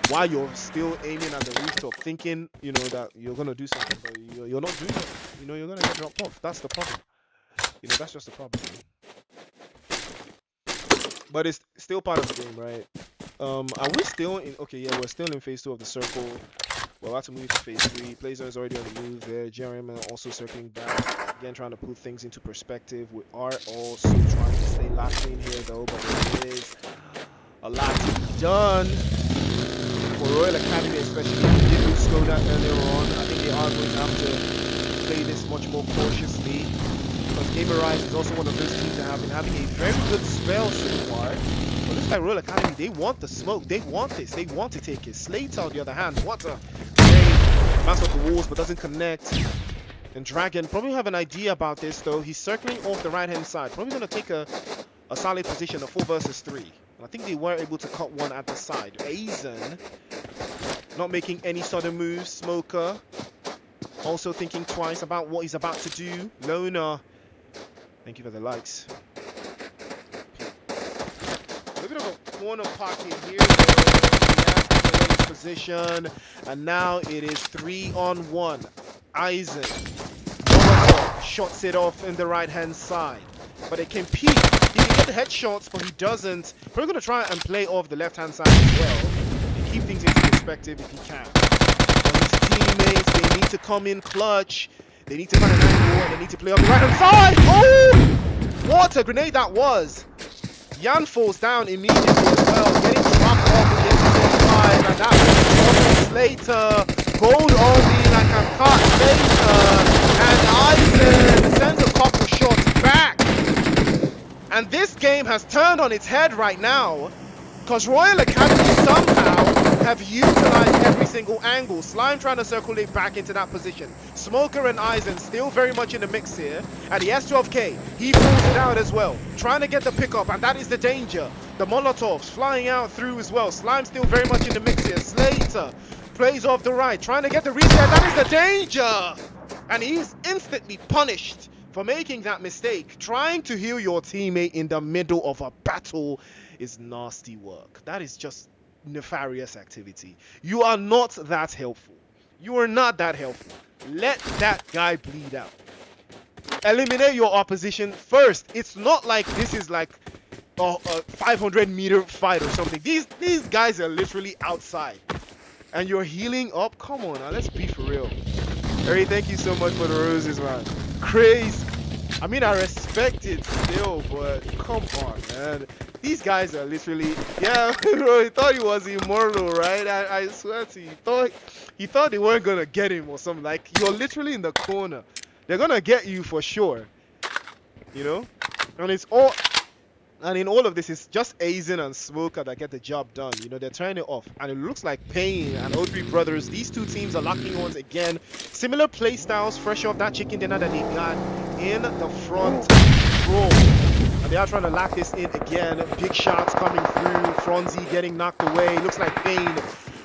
while you're still aiming at the rooftop, thinking you know that you're gonna do something, but you're not doing it. You know, you're gonna get dropped off. That's the problem. You know, that's just the problem. But it's still part of the game, right? Are we still in? Okay, yeah, we're still in phase 2 of the circle. We're about to move to phase 3. Blazer is already on the move there. Jeremy also circling back. Again, trying to put things into perspective. We are also trying to stay locked in here, though. But there is a lot to be done. For Royal Academy, especially, they did slow that earlier on. I think they are going to have to play this much more cautiously. Because GAMERISE is also one of those teams that have been having a very good spell so far. But looks like Royal Academy, they want the smoke. They want this. They want to take it. Slater, on the other hand, what a bounce off the walls but doesn't connect. And Dragon probably have an idea about this though. He's circling off the right hand side. Probably going to take a solid position, a 4 versus 3. And I think they were able to cut one at the side. Aizen not making any sudden moves. Smoker also thinking twice about what he's about to do. Lona, thank you for the likes. A bit of a corner pocket here. Position, and now it is 3-on-1. Aizen shots it off in the right hand side, but it can peek. He can get the headshots, but he doesn't. We're going to try and play off the left hand side as well and keep things into perspective if he can. But his teammates, they need to come in clutch. They need to find an angle and they need to play off the right hand side. Oh, what a grenade that was! Yan falls down immediately as well, getting dropped off against the side, and that was Slater. Gold only like a cut later, and Aizen sends a couple shots back. And this game has turned on its head right now, because Royal Academy somehow have utilized every single angle. Slime trying to circulate back into that position. Smoker and Aizen still very much in the mix here. And the S12K, he pulls it out as well. Trying to get the pickup, and that is the danger. The Molotovs flying out through as well. Slime still very much in the mix here. Slater plays off the right, trying to get the reset. That is the danger! And he's instantly punished for making that mistake. Trying to heal your teammate in the middle of a battle is nasty work. That is just nefarious activity. You are not that helpful. You are not that helpful. Let that guy bleed out. Eliminate your opposition first. It's not like this is like a 500-meter fight or something. These guys are literally outside, and you're healing up. Come on, now let's be for real. Harry, thank you so much for the roses, man. Crazy. I mean, I respect it still, but come on, man. These guys are literally, yeah, bro, he thought he was immortal, right? I swear to you, he thought they weren't gonna get him or something. Like, you're literally in the corner. They're gonna get you for sure, you know? And it's all, and in all of this, it's just Aizen and Smoker that get the job done. You know, they're turning it off. And it looks like Pain and O3 Brothers, these two teams are locking horns again. Similar play styles, fresh off that chicken dinner that they got in the front row. And they are trying to lock this in again. Big shots coming through. Franzi getting knocked away. Looks like Pain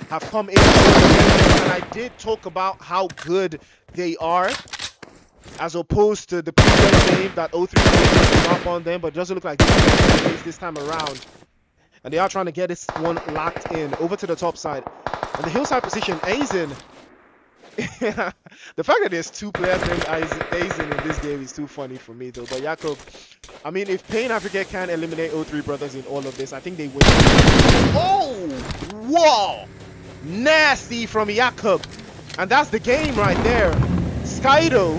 have come in. And I did talk about how good they are, as opposed to the previous game that O3 did drop on them, but it doesn't look like this time around. And they are trying to get this one locked in over to the top side. And the hillside position, Aizen. The fact that there's two players named Aizen in this game is too funny for me though. But Jakob, I mean, if Pain Africa can eliminate O3 Brothers in all of this, I think they win. Oh, whoa! Nasty from Jakob. And that's the game right there. Skydo,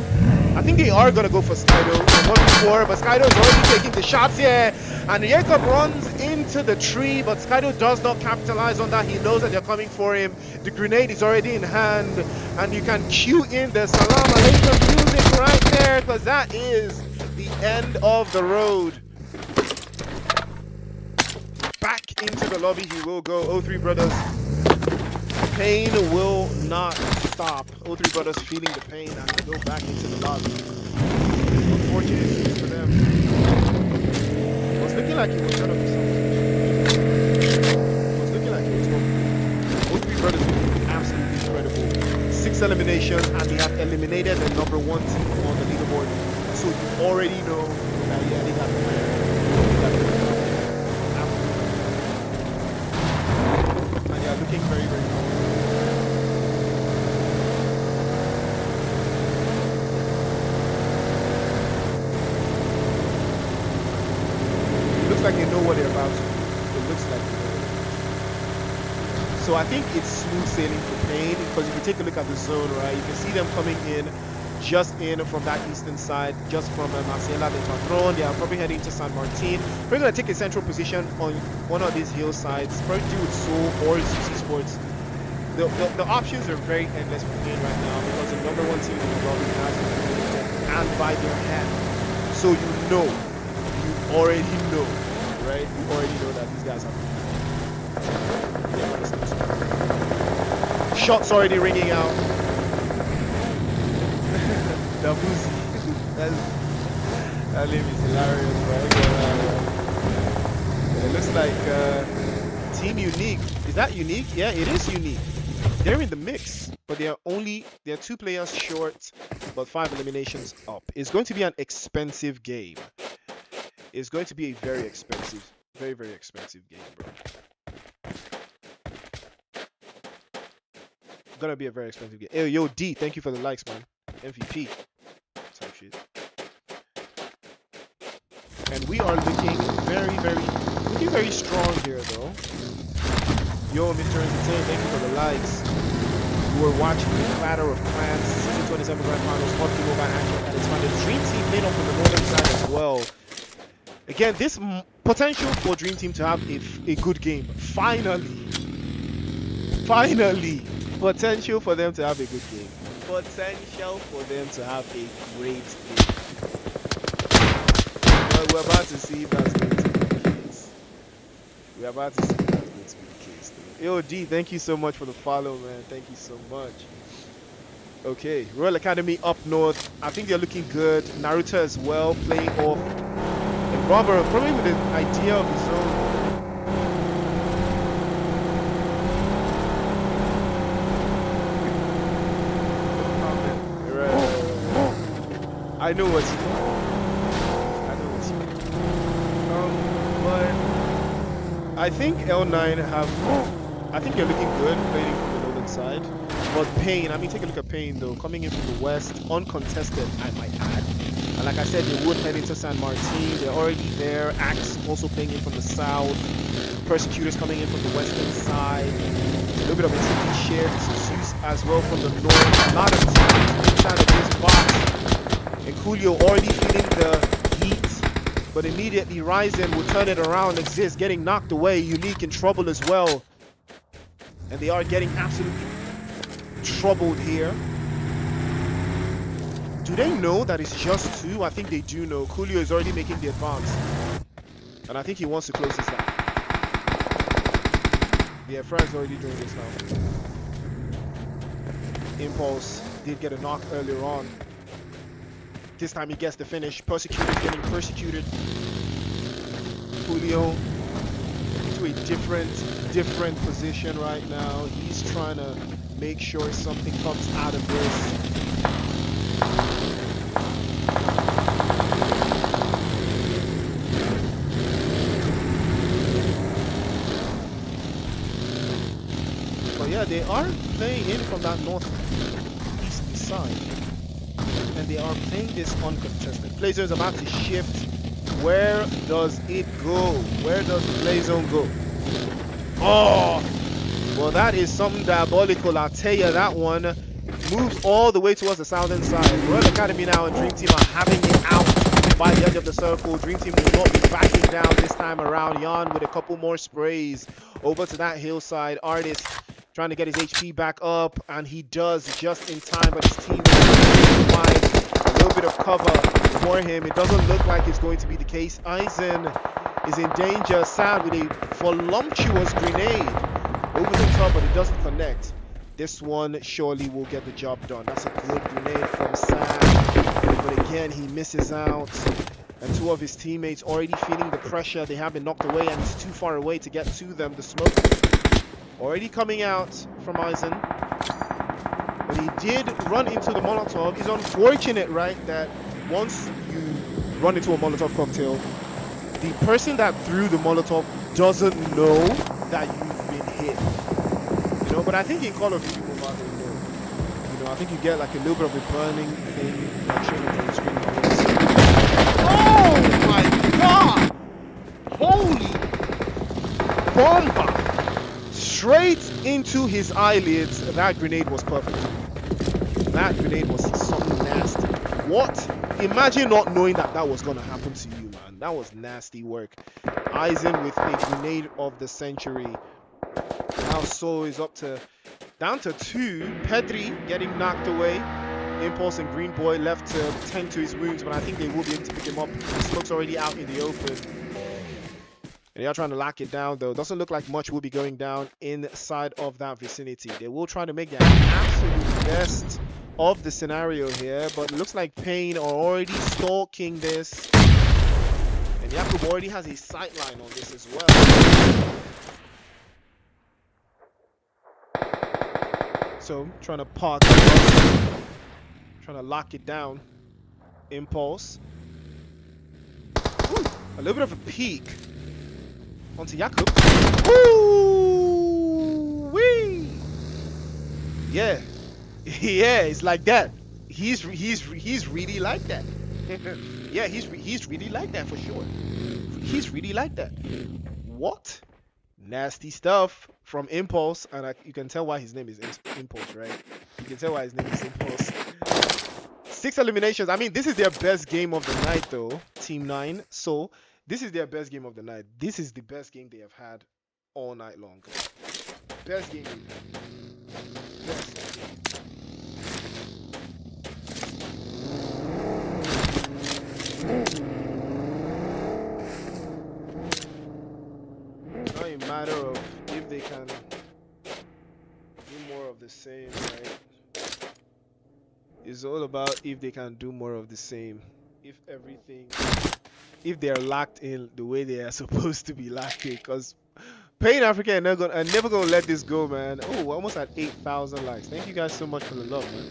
I think they are gonna go for Skydo 1v4, but Skydo is already taking the shots here, and Jacob runs into the tree, but Skydo does not capitalize on that. He knows that they're coming for him. The grenade is already in hand, and you can cue in the Salam Alaikum music right there, because that is the end of the road. Back into the lobby he will go. O3 Brothers. Pain will not stop. O3 Brothers feeling the pain and they go back into the lobby. Unfortunate for them. It was looking like he was gonna be something. It was looking like he was going. O3 Brothers look absolutely incredible. 6 eliminations and they have eliminated the #1 team on the leaderboard. So you already know that yeah, they got the player. And they are looking very, very good. Like they know what they're about to do. It looks like they know. So I think it's smooth sailing for Pain, because if you take a look at the zone, right, you can see them coming in, just in from that eastern side, just from Marcela de Patron. They are probably heading to San Martin. We're going to take a central position on one of these hillsides, probably do with Soul or ZEUS Esports. The options are very endless for Pain right now, because the #1 team in the world has been and by their hand. So you know, you already know. Right? You already know that these guys have shots already ringing out. The Boozy. That name is hilarious, right? It looks like Team Uniq. Is that Uniq? Yeah, it is Uniq. They're in the mix, but they're 2 players short, but 5 eliminations up. It's going to be an expensive game. It's going to be a very expensive, very, very expensive game, bro. Gonna be a very expensive game. Hey, yo, D, thank you for the likes, man. MVP. Type shit. And we are looking very strong here, though. Yo, Mr. Entertain, thank you for the likes. You were watching the Clatter of Clans Season 27 Grand Finals, PUBG Mobile action at its finest. Dream Team played off on the northern side as well. Again, this potential for Dream Team to have a good game. Finally. Potential for them to have a good game. Potential for them to have a great game. But we're about to see if that's going to be the case. We're about to see if that's going to be the case. Yo, D, thank you so much for the follow, man. Thank you so much. Okay, Royal Academy up north. I think they're looking good. Naruto as well, playing off. And Robert, probably with an idea of his own. I know what you mean. But I think L9 I think they're looking good playing from the northern side. But Pain, I mean, take a look at Pain though, coming in from the west, uncontested, I might add. And like I said, they would head into San Martin. They're already there. Axe also playing in from the south. Persecutors coming in from the western side. A little bit of a tricky shift. ZEUS as well from the north. A lot of teams inside of this box. And Coolio already feeling the heat. But immediately Ryzen will turn it around. Exist getting knocked away. Uniq in trouble as well. And they are getting absolutely troubled here. Do they know that it's just 2? I think they do know. Coolio is already making the advance. And I think he wants to close this out. Yeah, Fran's already doing this now. Impulse did get a knock earlier on. This time he gets the finish. Persecutors getting persecuted. Coolio into a different position right now. He's trying to make sure something comes out of this. But yeah, they are playing in from that northeast side. And they are playing this uncontested. Play zone is about to shift. Where does it go? Where does the play zone go? Oh! Well, that is something diabolical. I'll tell you, that one moves all the way towards the southern side. Royal Academy now and Dream Team are having it out by the edge of the circle. Dream Team will not be backing down this time around. Jan with a couple more sprays over to that hillside. Artist trying to get his HP back up, and he does just in time, but his team is wide. A little bit of cover for him. It doesn't look like it's going to be the case. Eisen is in danger. Sad with a voluptuous grenade over the top, but it doesn't connect. This one surely will get the job done. That's a good grenade from Sam, but again he misses out, and 2 of his teammates already feeling the pressure. They have been knocked away, and he's too far away to get to them. The smoke already coming out from Eisen, but he did run into the Molotov. It's unfortunate, right, that once you run into a Molotov cocktail, the person that threw the Molotov doesn't know that you've been hit. You know, but I think in Call of Duty Mobile, they know. You know, I think you get like a little bit of a burning thing like showing up on the screen. Oh my god! Holy bomba! Straight into his eyelids. That grenade was perfect. That grenade was something nasty. What? Imagine not knowing that that was going to happen to you, man. That was nasty work. Eisen with a grenade of the century. Now So is up to down to 2. Pedri getting knocked away. Impulse and Green Boy left to tend to his wounds, but I think they will be able to pick him up. The smoke's already out in the open. And they are trying to lock it down, though. Doesn't look like much will be going down inside of that vicinity. They will try to make their absolute best of the scenario here, but it looks like Payne are already stalking this. And Jakub already has a sightline on this as well. So, trying to park, trying to lock it down. Impulse. Ooh, a little bit of a peek onto Jakub. Ooh, wee. Yeah, yeah, it's like that. He's really like that. Yeah, he's really like that for sure. He's really like that. What? Nasty stuff from Impulse, and you can tell why his name is Impulse, right? You can tell why his name is Impulse. 6 eliminations. I mean, this is their best game of the night, though. Team 9. So this is their best game of the night. This is the best game they have had all night long. Best game. Best. Not a matter of if they can do more of the same, right? It's all about if they can do more of the same. If they're locked in the way they are supposed to be locked in, because Payne Africa are never gonna let this go, man. Oh, we're almost at 8,000 likes. Thank you guys so much for the love, man.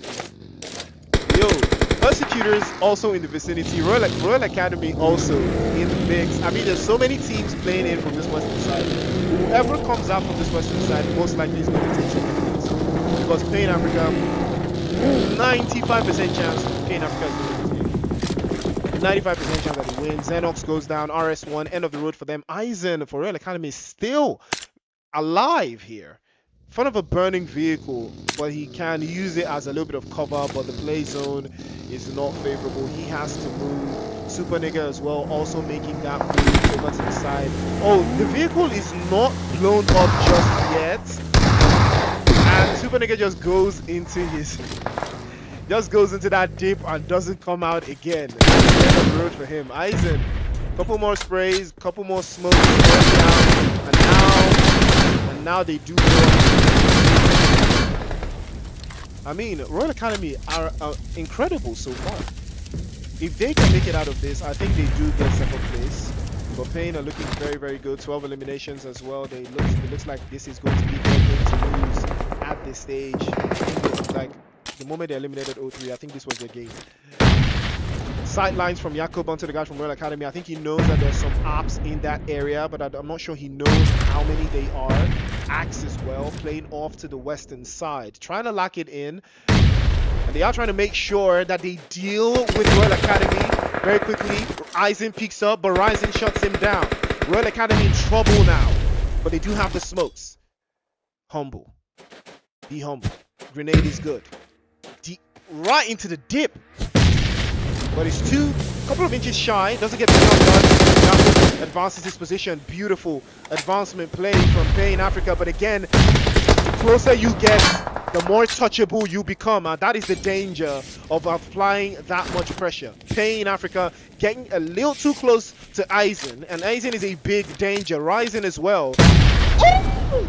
Yo, Persecutors also in the vicinity. Royal Academy also in the mix. I mean, there's so many teams playing in from this western side. Whoever comes out from this western side most likely is going to take some of these, because Payne Africa, 95% chance Payne Africa is going to win this game. 95% chance that he wins. Xenox goes down. RS1, end of the road for them. Eisen for Royal Academy is still alive here. In front of a burning vehicle, but he can use it as a little bit of cover, but the play zone is not favorable. He has to move. Super Nigga as well, also making that move over to the side. Oh, the vehicle is not blown up just yet. And Super Nigga just goes into that dip and doesn't come out again. End of the road for him. Eisen, couple more sprays, couple more smokes, and now they do go up. I mean, Royal Academy are incredible so far. If they can make it out of this, I think they do get second place. But Pain are looking very, very good. 12 eliminations as well. It looks like this is going to be their game to lose at this stage. I think like the moment they eliminated O3, I think this was their game. Sidelines from Jakob onto the guy from Royal Academy. I think he knows that there's some apps in that area, but I'm not sure he knows how many they are. Axe as well, playing off to the western side, trying to lock it in. And they are trying to make sure that they deal with Royal Academy very quickly. Eisen peeks up, but Ryzen shuts him down. Royal Academy in trouble now, but they do have the smokes. Humble. Be humble. Grenade is good. Right into the dip. But it's a couple of inches shy. Doesn't get the job done. Advances his position. Beautiful advancement play from Pain Africa. But again, the closer you get, the more touchable you become. And that is the danger of applying that much pressure. Pain Africa getting a little too close to Eisen. And Eisen is a big danger. Ryzen as well. Ooh!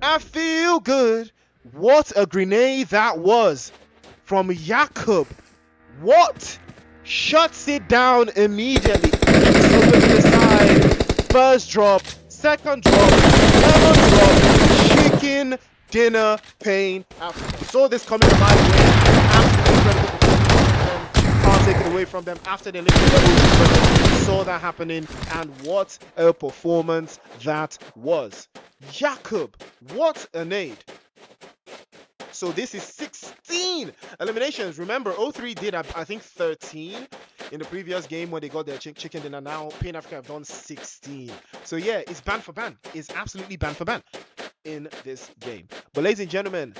I feel good. What a grenade that was from Jakob. What? Shuts it down immediately. Over to the side. First drop. Second drop. Third drop. Chicken dinner Pain Africa. Saw this coming a mile away. Absolutely incredible. Can't take it away from them after they saw that happening. And what a performance that was. Jakob, what a nade. So this is 16 eliminations. Remember, O3 did, I think, 13 in the previous game when they got their chicken dinner. Now, Pain Africa have done 16. So yeah, it's ban for ban. It's absolutely ban for ban in this game. But ladies and gentlemen,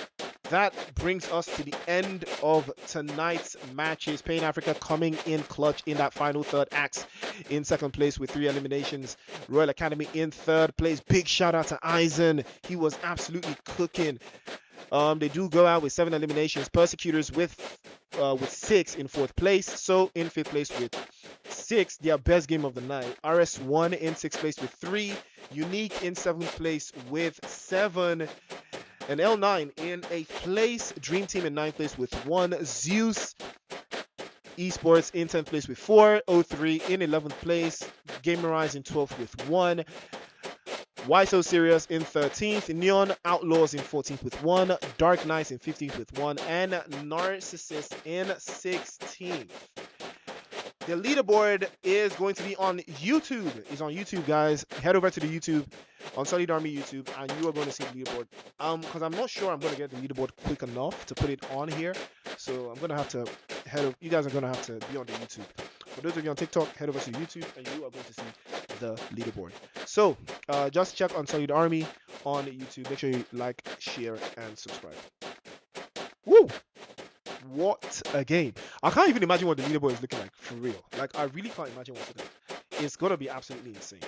that brings us to the end of tonight's matches. Pain Africa coming in clutch in that final third. Axe in second place with 3 eliminations. Royal Academy in third place. Big shout out to Eisen. He was absolutely cooking. They do go out with 7 eliminations. Persecutors with 6 in 4th place. So in 5th place with 6, their best game of the night. RS1 in 6th place with 3. Uniq in 7th place with 7. And L9 in 8th place. Dream Team in 9th place with 1. ZEUS Esports in 10th place with 4. O3 in 11th place. GAMERISE in 12th with 1. Why So Serious in 13th, Neon Outlaws in 14th with 1, Dark Knights in 15th with 1, and Narcissist in 16th. The leaderboard is going to be on YouTube. It's on YouTube, guys. Head over to the YouTube, Unsullied Army YouTube, and you are going to see the leaderboard. Because I'm not sure I'm going to get the leaderboard quick enough to put it on here. So I'm going to have to head over. You guys are going to have to be on the YouTube. For those of you on TikTok, head over to YouTube, and you are going to see the leaderboard. So just check Unsullied Army on YouTube. Make sure you like, share, and subscribe. Woo! What a game. I can't even imagine what the leaderboard is looking like, for real. Like, I really can't imagine what's looking like. It's going to be absolutely insane.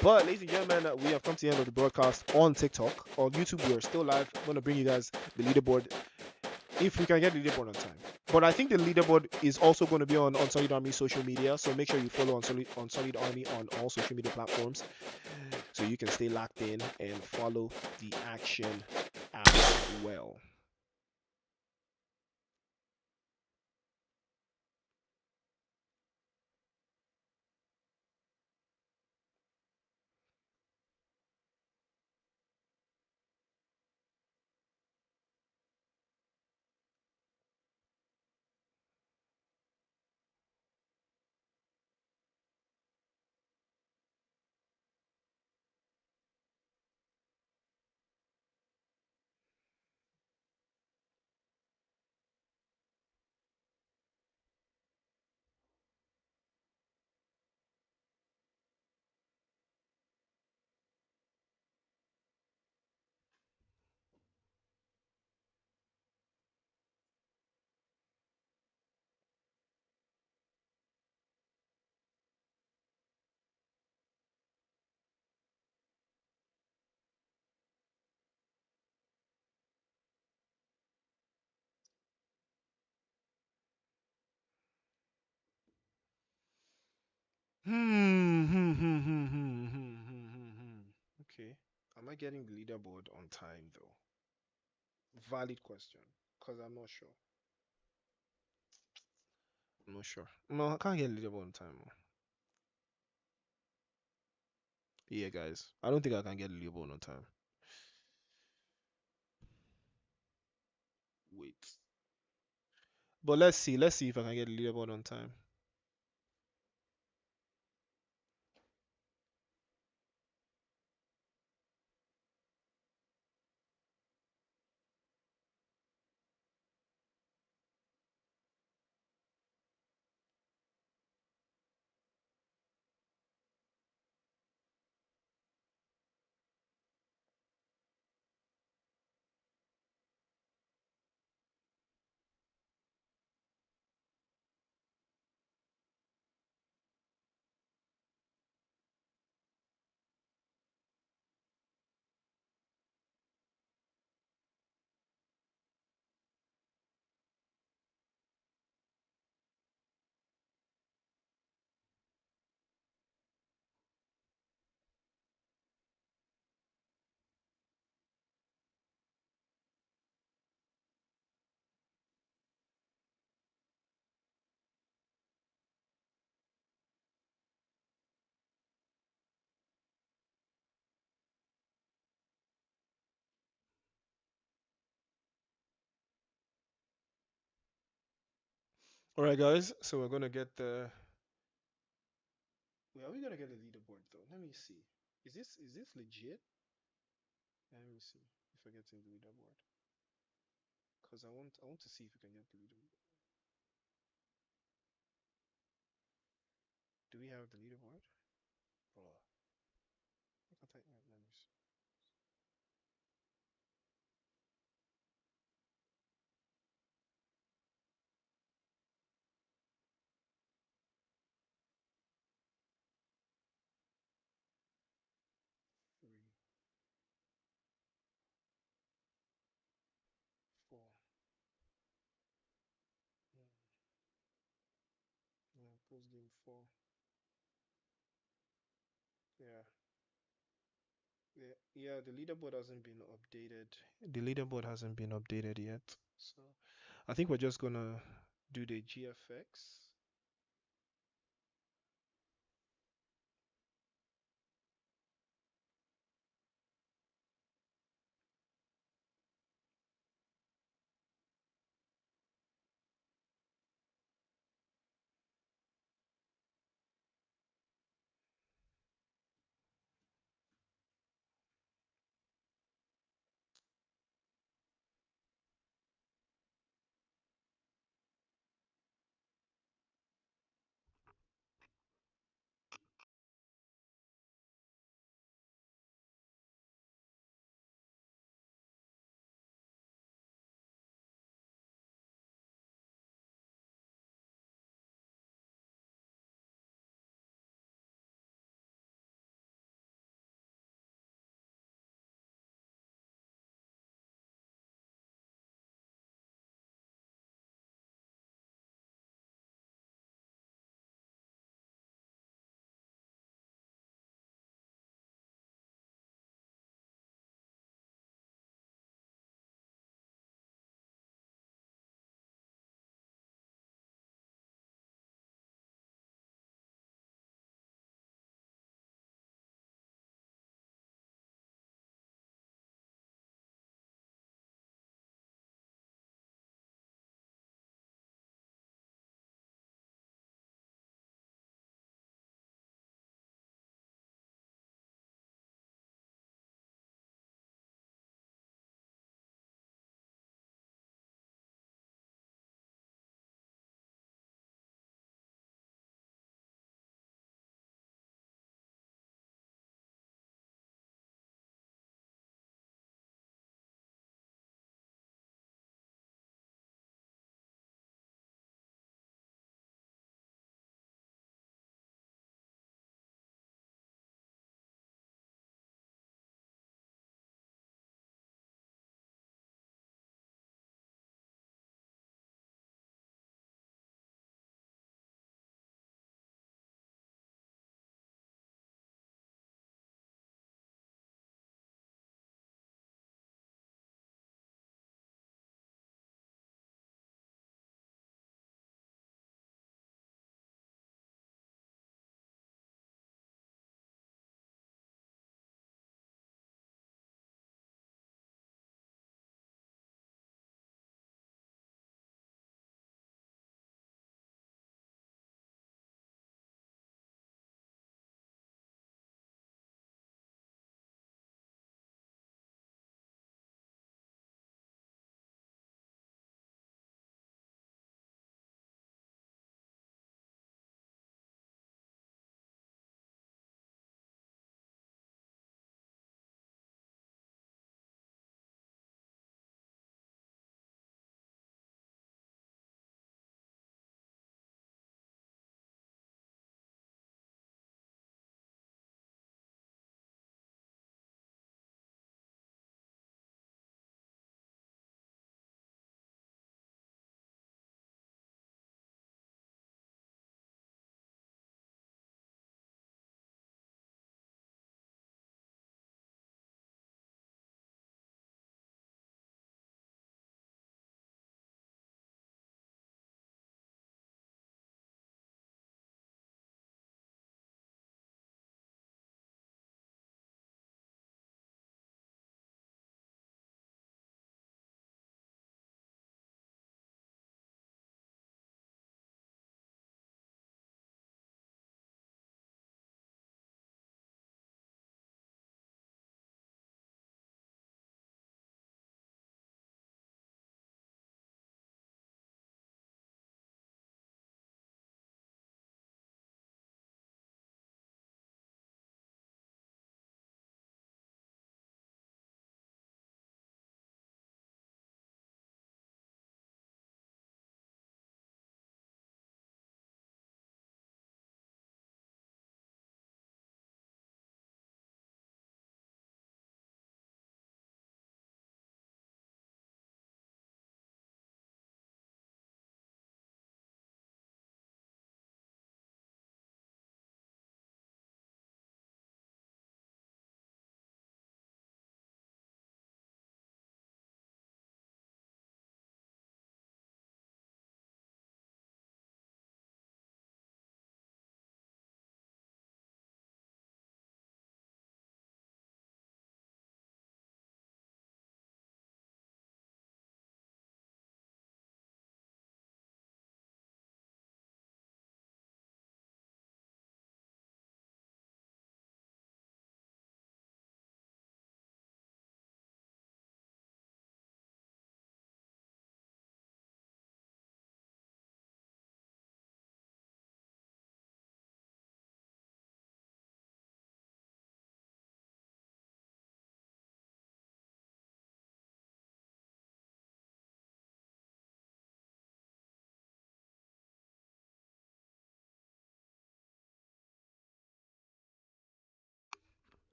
But, ladies and gentlemen, we have come to the end of the broadcast on TikTok. On YouTube, we are still live. I'm going to bring you guys the leaderboard if we can get the leaderboard on time. But I think the leaderboard is also going to be on Unsullied Army social media. So make sure you follow Unsullied Army on all social media platforms so you can stay locked in and follow the action as well. Okay. Am I getting the leaderboard on time though? Valid question. Because I'm not sure. I'm not sure. No, I can't get leaderboard on time. Yeah, guys. I don't think I can get leaderboard on time. Wait. But let's see. Let's see if I can get leaderboard on time. All right, guys. So we're gonna get the. Wait, are we gonna get the leaderboard though? Let me see. Is this legit? Let me see if I get in the leaderboard. Cause I want to see if we can get the leaderboard. Do we have the leaderboard? Bro, I can't type. Let me see. 3, 4. Yeah, yeah, post game 4. Yeah. Yeah, the leaderboard hasn't been updated. The leaderboard hasn't been updated yet. So I think we're just gonna do the GFX.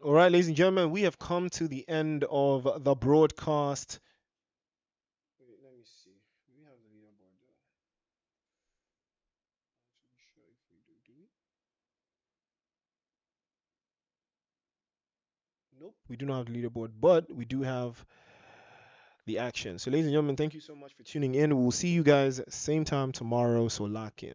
All right, ladies and gentlemen, we have come to the end of the broadcast. Wait, let me see. We have the leaderboard there. Not sure if we do. Do we? Nope, we do not have the leaderboard, but we do have the action. So, ladies and gentlemen, thank you so much for tuning in. We'll see you guys same time tomorrow. So lock in.